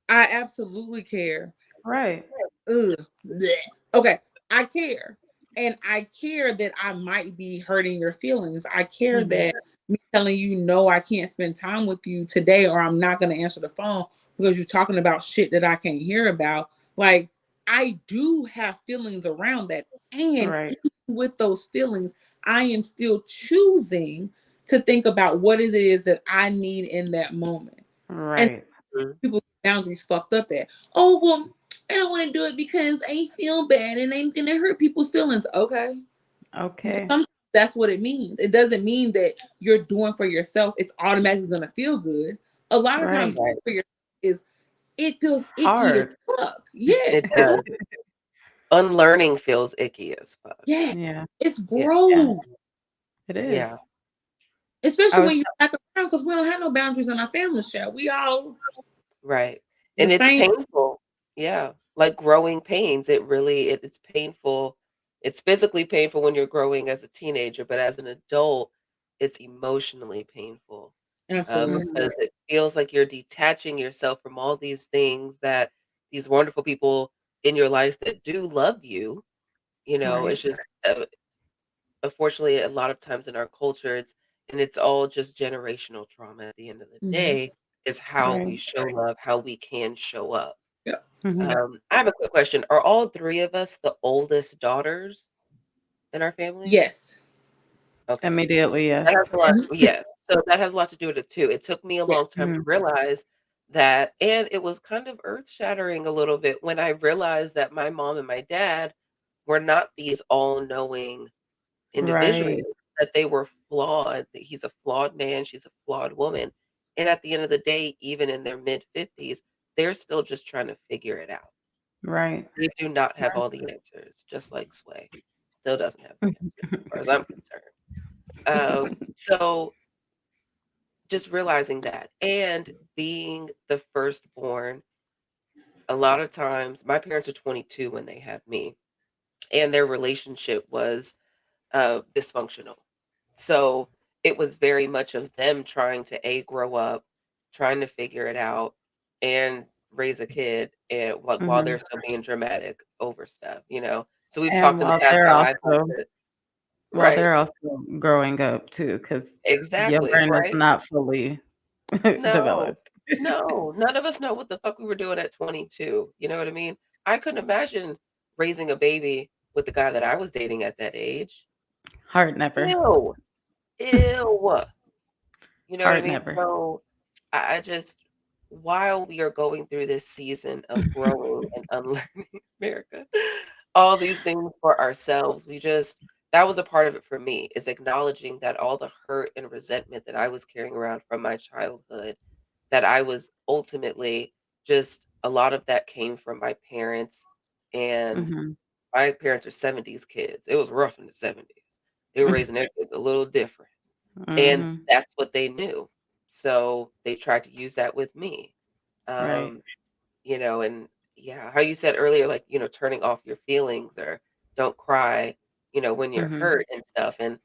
Speaker 2: I absolutely care.
Speaker 1: Right.
Speaker 2: Ugh. Blech. Okay, I care. And I care that I might be hurting your feelings. I care
Speaker 1: Mhm.
Speaker 2: that me telling you no, I can't spend time with you today, or I'm not going to answer the phone because you're talking about shit that I can't hear about. Like, I do have feelings around that. And
Speaker 1: Right.
Speaker 2: even with those feelings, I am still choosing to think about what it is that I need in that moment. And
Speaker 1: Right.
Speaker 3: Mhm.
Speaker 2: people's boundaries fucked up at. Oh, well, I don't want to do it because I feel bad and I'm gonna hurt people's feelings. Okay.
Speaker 1: Okay.
Speaker 2: Sometimes that's what it means. It doesn't mean that you're doing for yourself, it's automatically gonna feel good. A lot of times
Speaker 1: Right.
Speaker 3: Right.
Speaker 2: for yourself is it feels icky as
Speaker 1: Hard.
Speaker 2: fuck. Yeah.
Speaker 3: It
Speaker 2: It's
Speaker 3: does. Unlearning feels icky as fuck.
Speaker 2: yeah,
Speaker 1: Yeah.
Speaker 2: it's
Speaker 3: Yeah.
Speaker 2: gross.
Speaker 1: It
Speaker 3: Yeah.
Speaker 1: is. I
Speaker 2: Especially
Speaker 1: was
Speaker 2: when you're back around because we don't have no boundaries in our family chat. We all
Speaker 3: Right.
Speaker 2: the
Speaker 3: And it's
Speaker 2: same.
Speaker 3: painful. Yeah. Like growing pains. It's painful. It's physically painful when you're growing as a teenager, but as an adult, it's emotionally painful.
Speaker 2: Absolutely.
Speaker 3: Because it feels like you're detaching yourself from all these things that these wonderful people in your life that do love you.
Speaker 1: right.
Speaker 3: It's just unfortunately a lot of times in our culture it's all just generational trauma at the end of the
Speaker 2: Mm-hmm.
Speaker 3: day is how we
Speaker 1: Right.
Speaker 3: show love, how we can show up.
Speaker 2: Yeah.
Speaker 1: Mhm.
Speaker 3: I have a quick question. Are all three of us the oldest daughters in our family?
Speaker 2: Yes.
Speaker 3: Okay.
Speaker 1: Immediately,
Speaker 3: That has
Speaker 1: yes.
Speaker 3: a lot,
Speaker 2: Mhm.
Speaker 3: yes. So that has a lot to do with it too. It took me a
Speaker 2: Yeah.
Speaker 3: long time to
Speaker 1: Mhm.
Speaker 3: realize that, and it was kind of earth shattering a little bit when I realized that my mom and my dad were not these all knowing individuals,
Speaker 1: Right.
Speaker 3: that they were flawed, that he's a flawed man, she's a flawed woman. And at the end of the day, even in their mid 50s, they're still just trying to figure it out.
Speaker 1: Right.
Speaker 3: They do not have all the answers, just like Sway. Still doesn't have the answers as far as I'm concerned. So just realizing that and being the firstborn, a lot of times my parents are 22 when they had me. and their relationship was dysfunctional. So it was very much of them trying to grow up, trying to figure it out, and raise a kid, and while they're
Speaker 1: Mhm.
Speaker 3: still being dramatic over stuff, you know. So we've
Speaker 1: And
Speaker 3: talked in the past how I've had to,
Speaker 1: while
Speaker 3: right,
Speaker 1: they're also growing up too, because your
Speaker 3: exactly,
Speaker 1: brain is
Speaker 3: right.
Speaker 1: not fully
Speaker 3: No,
Speaker 1: developed.
Speaker 3: no, none of us know what the fuck we were doing at 22. You know what I mean? I couldn't imagine raising a baby with the guy that I was dating at that age.
Speaker 1: Heart never.
Speaker 3: Ew, ew. You know what I
Speaker 1: Heart
Speaker 3: mean?
Speaker 1: never.
Speaker 3: So I just, while we are going through this season of growing and unlearning America, all these things for ourselves, that was a part of it for me, is acknowledging that all the hurt and resentment that I was carrying around from my childhood, that I was ultimately just, a lot of that came from my parents. And
Speaker 1: Mhm.
Speaker 3: my parents are 70s kids. It was rough in the 70s. They were raising their kids a little different. And
Speaker 1: Mhm.
Speaker 3: that's what they knew. So they tried to use that with me.
Speaker 1: Right.
Speaker 3: Um, and yeah, how you said earlier, like, turning off your feelings, or don't cry, when you're
Speaker 1: Mhm.
Speaker 3: hurt and stuff. And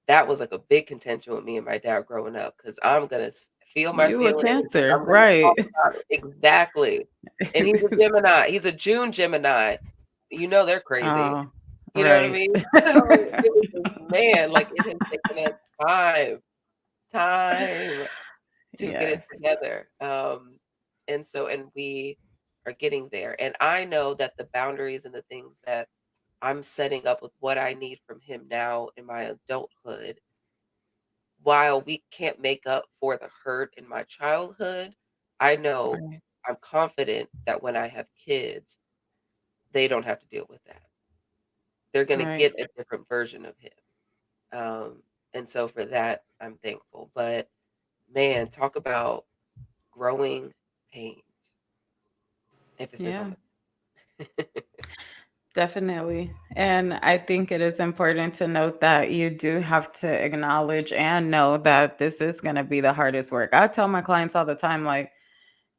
Speaker 3: that was like a big contention with me and my dad growing up, because I'm going to feel my
Speaker 1: You a
Speaker 3: feelings.
Speaker 1: Cancer,
Speaker 3: I'm going to
Speaker 1: right.
Speaker 3: talk about it. Exactly. And he's a Gemini. He's a June Gemini. They're crazy.
Speaker 1: Oh,
Speaker 3: You know what I
Speaker 1: right.
Speaker 3: mean? So it was just, man, like, it has taken us time to get it
Speaker 1: Yes.
Speaker 3: together. And we are getting there. And I know that the boundaries and the things that I'm setting up with what I need from him now in my adulthood, while we can't make up for the hurt in my childhood, I know,
Speaker 1: Right.
Speaker 3: I'm confident that when I have kids, they don't have to deal with that. They're going to
Speaker 1: Right.
Speaker 3: get a different version of him. Um, and so for that, I'm thankful. But man, talk about growing pains, emphasis on
Speaker 1: Yeah.
Speaker 3: the
Speaker 1: Definitely. And I think it is important to note that you do have to acknowledge and know that this is going to be the hardest work. I tell my clients all the time, like,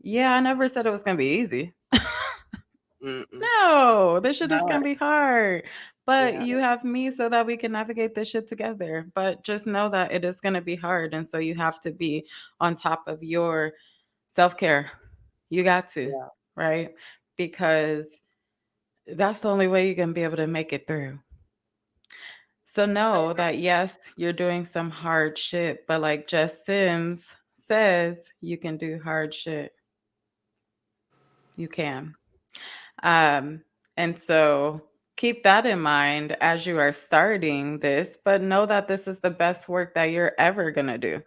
Speaker 1: yeah, I never said it was going to be easy.
Speaker 3: Mm-mm.
Speaker 1: No, this shit is
Speaker 3: Not.
Speaker 1: going to be hard. But
Speaker 3: Yeah,
Speaker 1: you have me so that we can navigate this shit together. But just know that it is going to be hard. And so you have to be on top of your self care. You got to,
Speaker 3: yeah.
Speaker 1: right? Because that's the only way you're going to be able to make it through. So know that yes, you're doing some hard shit, but like Jess Sims says, you can do hard shit. You can. Um, and so keep that in mind as you are starting this, but know that this is the best work that you're ever gonna do.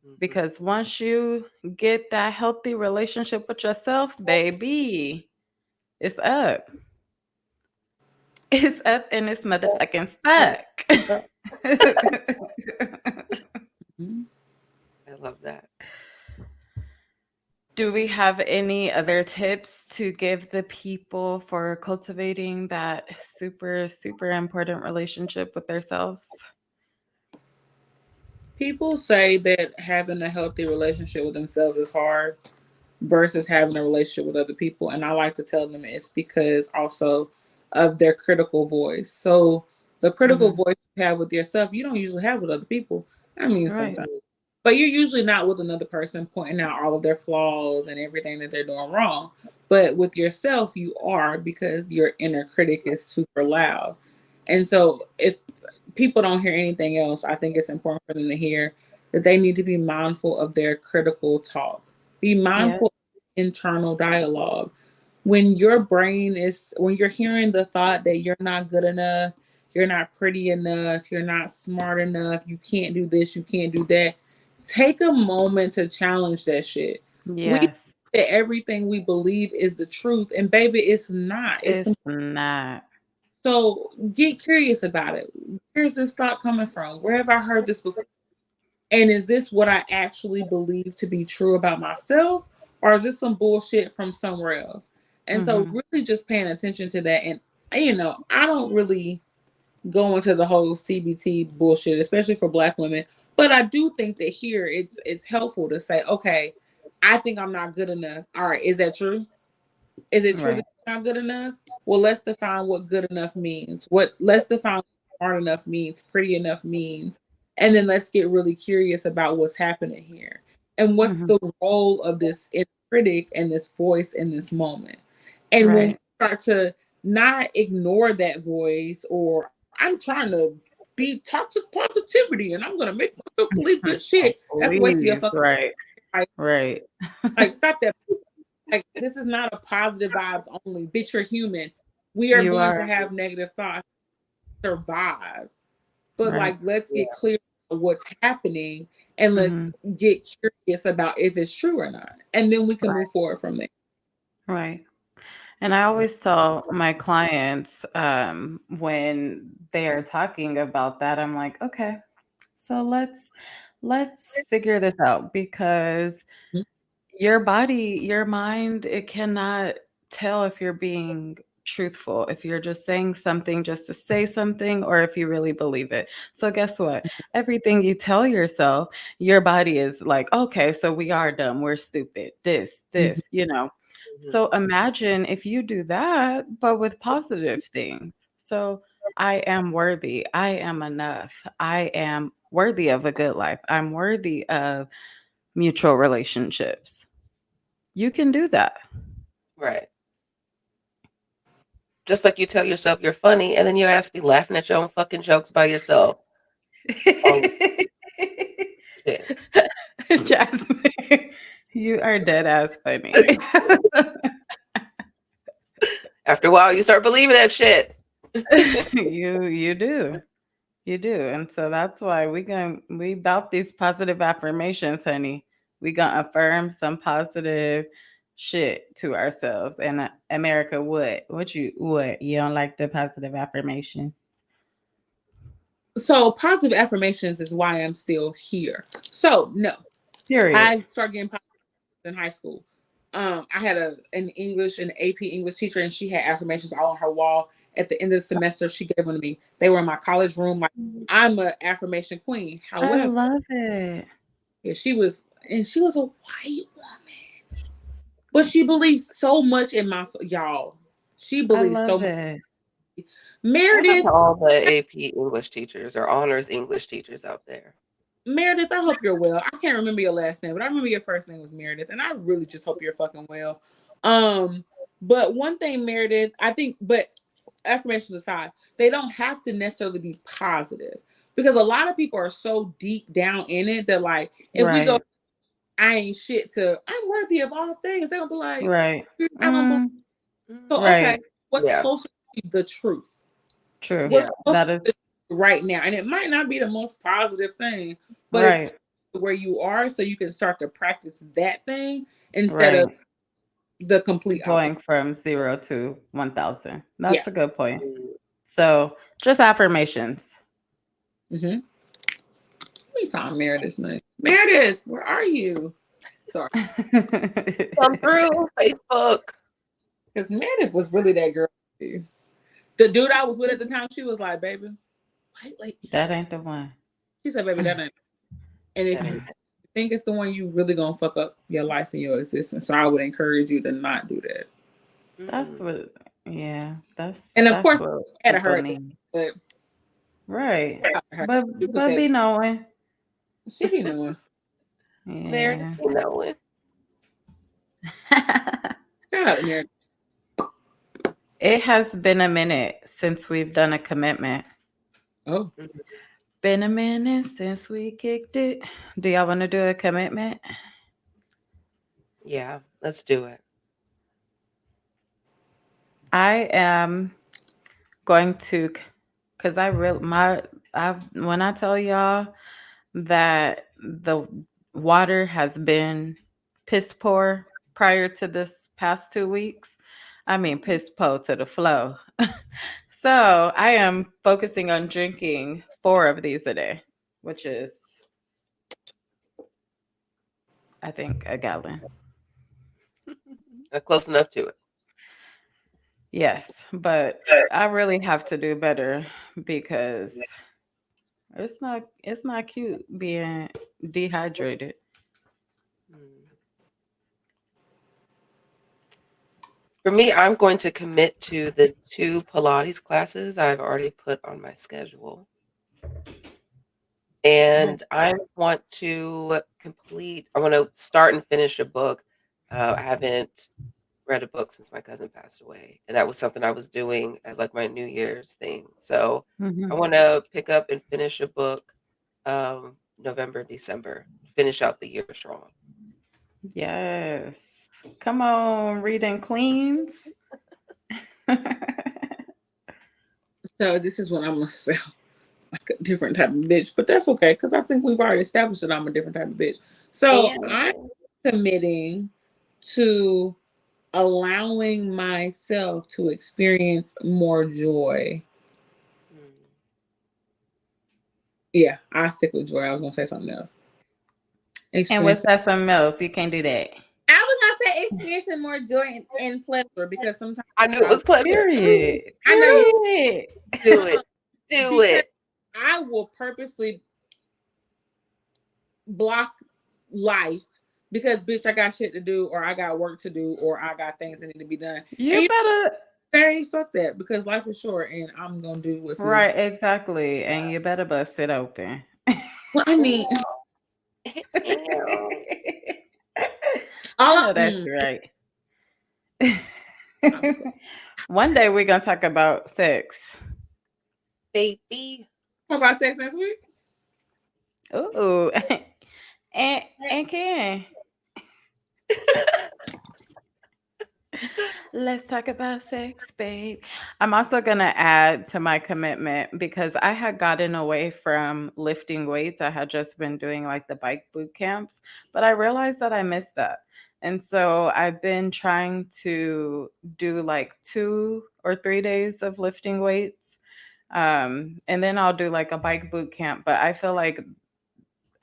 Speaker 3: Mhm.
Speaker 1: Because once you get that healthy relationship with yourself, baby, it's up. It's up and it's motherfucking stuck.
Speaker 3: Yeah.
Speaker 2: Mhm.
Speaker 3: I love that.
Speaker 1: Do we have any other tips to give the people for cultivating that super, super important relationship with themselves?
Speaker 2: People say that having a healthy relationship with themselves is hard versus having a relationship with other people. And I like to tell them it's because also of their critical voice. So the critical
Speaker 1: Mhm.
Speaker 2: voice you have with yourself, you don't usually have with other people. I mean,
Speaker 1: Right.
Speaker 2: sometimes. But you're usually not with another person pointing out all of their flaws and everything that they're doing wrong. But with yourself, you are, because your inner critic is super loud. And so if people don't hear anything else, I think it's important for them to hear that they need to be mindful of their critical talk. Be
Speaker 1: Yeah.
Speaker 2: mindful of internal dialogue. When you're hearing the thought that you're not good enough, you're not pretty enough, you're not smart enough, you can't do this, you can't do that, take a moment to challenge that shit. We think
Speaker 1: Yes.
Speaker 2: that everything we believe is the truth, and baby, it's not. It's
Speaker 1: It's
Speaker 2: some.
Speaker 1: not.
Speaker 2: So get curious about it. Where's this thought coming from? Where have I heard this before? And is this what I actually believe to be true about myself? Or is this some bullshit from somewhere else? And so
Speaker 1: Mhm.
Speaker 2: really just paying attention to that. And I don't really go into the whole CBT bullshit, especially for Black women. But I do think that here it's helpful to say, okay, I think I'm not good enough. All right, is that true? Is it true that
Speaker 1: Right.
Speaker 2: you're not good enough? Well, let's define what good enough means. Let's define what smart enough means, pretty enough means, and then let's get really curious about what's happening here. And what's
Speaker 1: Mhm.
Speaker 2: the role of this inner critic and this voice in this moment? And when we
Speaker 1: Right.
Speaker 2: start to not ignore that voice, or I'm trying to be toxic positivity and I'm gonna make myself believe good shit, that's a waste of your
Speaker 1: Please.
Speaker 2: fucking
Speaker 1: Right.
Speaker 2: life.
Speaker 1: Right.
Speaker 2: Like, stop that. Like, this is not a positive vibes only. Bitch, you're human. We are
Speaker 1: You
Speaker 2: going to
Speaker 1: are.
Speaker 2: have negative thoughts, survive. But
Speaker 1: Right.
Speaker 2: like, let's get clear on what's happening and let's
Speaker 1: Mhm.
Speaker 2: get curious about if it's true or not. And then we can
Speaker 1: Right.
Speaker 2: move forward from there.
Speaker 1: Right. And I always tell my clients when they are talking about that, I'm like, okay, so let's figure this out because your body, your mind, it cannot tell if you're being truthful, if you're just saying something just to say something, or if you really believe it. So, guess what? Everything you tell yourself, your body is like, okay, so we are dumb, we're stupid,
Speaker 2: Mhm.
Speaker 1: this.
Speaker 3: Mhm.
Speaker 1: So, imagine if you do that, but with positive things. So, I am worthy, I am enough, I am worthy of a good life, I'm worthy of mutual relationships. You can do that.
Speaker 3: Right. Just like you tell yourself you're funny, and then your ass be laughing at your own fucking jokes by yourself. Oh shit.
Speaker 1: Jasmine, you are dead ass funny.
Speaker 3: After a while, you start believing that shit.
Speaker 1: You do. You do. And so that's why we about these positive affirmations, honey. We gonna affirm some positive shit to ourselves. And America, what? You don't like the positive affirmations?
Speaker 2: So, positive affirmations is why I'm still here. So, no,
Speaker 1: Period.
Speaker 2: I started getting positive in high school. I had an English and AP English teacher, and she had affirmations all on her wall. At the end of the semester, she gave them to me. They were in my college room. Like, I'm an affirmation queen.
Speaker 1: I
Speaker 2: However,
Speaker 1: love it.
Speaker 2: yeah, she was a white woman, but she believed so much in y'all. She
Speaker 1: I
Speaker 2: believes so
Speaker 1: love
Speaker 2: much.
Speaker 1: it.
Speaker 3: Shout out to
Speaker 2: Meredith,
Speaker 3: all the AP English teachers or honors English teachers out there.
Speaker 2: Meredith, I hope you're well. I can't remember your last name, but I remember your first name was Meredith, and I really just hope you're fucking well. Um, but one thing, Meredith, I think, but affirmations aside, they don't have to necessarily be positive because a lot of people are so deep down in it that, like, if we go,
Speaker 1: Right.
Speaker 2: I ain't shit to I'm worthy of all things, they're gonna be like,
Speaker 1: Right.
Speaker 2: you're not gonna believe.
Speaker 1: Mm,
Speaker 2: So,
Speaker 3: Mhm.
Speaker 2: okay,
Speaker 1: right.
Speaker 2: what's
Speaker 3: Yeah.
Speaker 2: closer to the truth?
Speaker 1: True.
Speaker 2: What's
Speaker 3: Yeah.
Speaker 2: closer
Speaker 1: That is
Speaker 2: to right now? And it might not be the most positive thing, but it's
Speaker 1: right.
Speaker 2: where you are, so you can start to practice that thing instead of
Speaker 1: Right.
Speaker 2: the complete opposite.
Speaker 1: Going from 0 to 1,000.
Speaker 2: Yeah.
Speaker 1: That's a good point.
Speaker 3: Mm.
Speaker 1: So, just affirmations.
Speaker 2: Mm-hmm. We found Meredith's name. Meredith, where are you? Sorry,
Speaker 3: Come through Facebook.
Speaker 2: because Meredith was really that girl. The dude I was with at the time, she was like, "Baby, white lady."
Speaker 1: That ain't the one.
Speaker 2: She said, "Baby, that ain't." And if
Speaker 3: That
Speaker 2: you
Speaker 3: ain't
Speaker 2: think it's the one, you really gonna fuck up your life and your existence. So I would encourage you to not do that.
Speaker 1: That's
Speaker 3: mm.
Speaker 1: what yeah,
Speaker 2: And of
Speaker 1: that's
Speaker 2: course,
Speaker 1: what
Speaker 2: I had
Speaker 1: people
Speaker 2: her,
Speaker 1: need.
Speaker 2: but
Speaker 1: Right.
Speaker 2: her, she put
Speaker 1: But
Speaker 2: that.
Speaker 1: be knowing.
Speaker 2: She be knowing.
Speaker 3: Meredith,
Speaker 1: Yeah.
Speaker 3: you know it.
Speaker 2: Shout out to Meredith.
Speaker 1: It has been a minute since we've done a commitment.
Speaker 2: Oh,
Speaker 3: Mhm.
Speaker 1: Been a minute since we kicked it. Do y'all want to do a commitment?
Speaker 3: Yeah, let's do it.
Speaker 1: I am going to, because I really, when I tell y'all that the water has been piss poor prior to this past 2 weeks, I mean, piss po to the flow. So I am focusing on drinking 4 of these a day, which is, I think, a gallon.
Speaker 3: Close enough to it.
Speaker 1: Yes, but I really have to do better because it's not cute being dehydrated.
Speaker 3: Mm. For me, I'm going to commit to the 2 Pilates classes I've already put on my schedule. And I want to I want to start and finish a book. I haven't read a book since my cousin passed away, and that was something I was doing as like my New Year's thing. So I
Speaker 1: Mhm.
Speaker 3: want to pick up and finish a book November, December, finish out the year strong.
Speaker 1: Yes. Come on, reading queens.
Speaker 2: So this is what I'm gonna say. Like a different type of bitch, but that's okay because I think we've already established that I'm a different type of bitch. So I'm
Speaker 3: And
Speaker 2: committing to allowing myself to experience more joy.
Speaker 3: mm,
Speaker 2: Yeah, I stick with joy. I was gonna say something else.
Speaker 1: And what's
Speaker 2: Experience.
Speaker 1: that something else? You can't do that.
Speaker 2: I was gonna say experiencing more joy and pleasure because sometimes
Speaker 3: I knew it was pleasure.
Speaker 1: Period.
Speaker 2: I know you
Speaker 1: Period.
Speaker 3: Do it. Do
Speaker 2: because
Speaker 3: it.
Speaker 2: I will purposely block life because bitch, I got shit to do, or I got work to do, or I got things that need to be done. And
Speaker 1: You
Speaker 2: you
Speaker 1: better
Speaker 2: say fuck that because life is short and I'm gonna do what's needed.
Speaker 1: right, exactly. And you better bust it open.
Speaker 2: Well, I mean,
Speaker 3: Ew.
Speaker 1: I
Speaker 2: all
Speaker 1: know that's
Speaker 2: mm,
Speaker 1: right.
Speaker 2: I'm so-
Speaker 1: One day we're gonna talk about sex.
Speaker 3: Baby.
Speaker 2: talk about sex next week.
Speaker 1: Ooh. And can. Let's talk about sex, babe. I'm also going to add to my commitment because I had gotten away from lifting weights. I had just been doing like the bike boot camps, but I realized that I missed that. And so I've been trying to do like 2 or 3 days of lifting weights. And then I'll do like a bike boot camp. But I feel like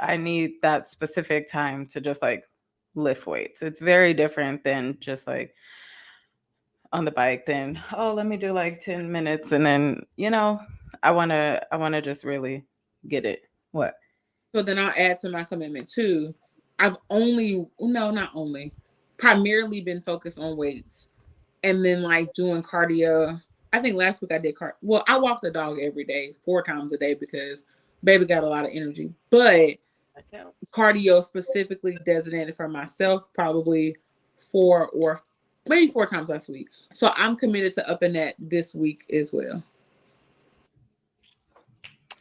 Speaker 1: I need that specific time to just like lift weights. It's very different than just like on the bike, then oh let me do like 10 minutes and then I want to just really get it. What?
Speaker 2: So then I'll add to my commitment too. I've only no, not only, primarily been focused on weights and then like doing cardio. I think last week I did well, I walk the dog every day, 4 times a day because baby got a lot of energy. But
Speaker 3: That counts.
Speaker 2: cardio specifically designated for myself, probably 4 or maybe 4 times last week. So I'm committed to upping that this week as well.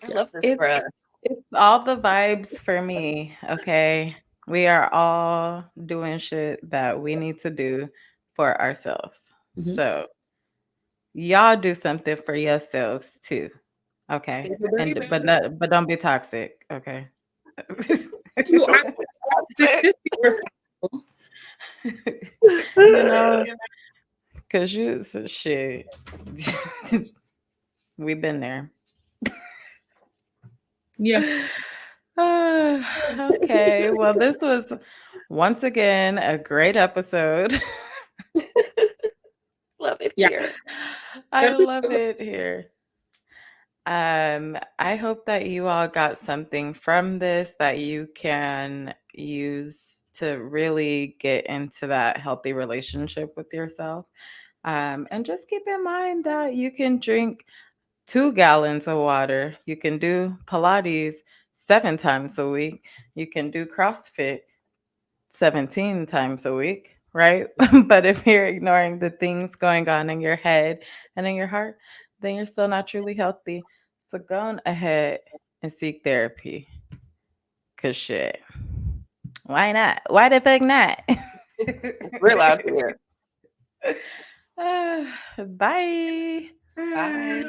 Speaker 3: I
Speaker 2: Yeah.
Speaker 3: love this for
Speaker 1: it's
Speaker 3: us.
Speaker 1: it's all the vibes for me. Okay, we are all doing shit that we need to do for ourselves,
Speaker 2: Mm-hmm.
Speaker 1: so y'all do something for yourselves too. Okay,
Speaker 3: Baby,
Speaker 1: and
Speaker 3: baby.
Speaker 1: but don't be toxic. Okay.
Speaker 2: You, I,
Speaker 3: Toxic.
Speaker 2: just be responsible.
Speaker 1: you know because you so shit. We've been there.
Speaker 2: Yeah.
Speaker 1: Okay. Well, this was once again a great episode.
Speaker 3: Love it
Speaker 2: Yeah.
Speaker 3: here.
Speaker 1: I love it here. I hope that you all got something from this that you can use to really get into that healthy relationship with yourself. And just keep in mind that you can drink 2 gallons of water. You can do Pilates 7 times a week. You can do CrossFit 17 times a week, right? But if you're ignoring the things going on in your head and in your heart, then you're still not truly healthy. So go on ahead and seek therapy. Cause shit. Why not? Why the fuck not?
Speaker 3: Real out here.
Speaker 1: Bye.
Speaker 3: Bye.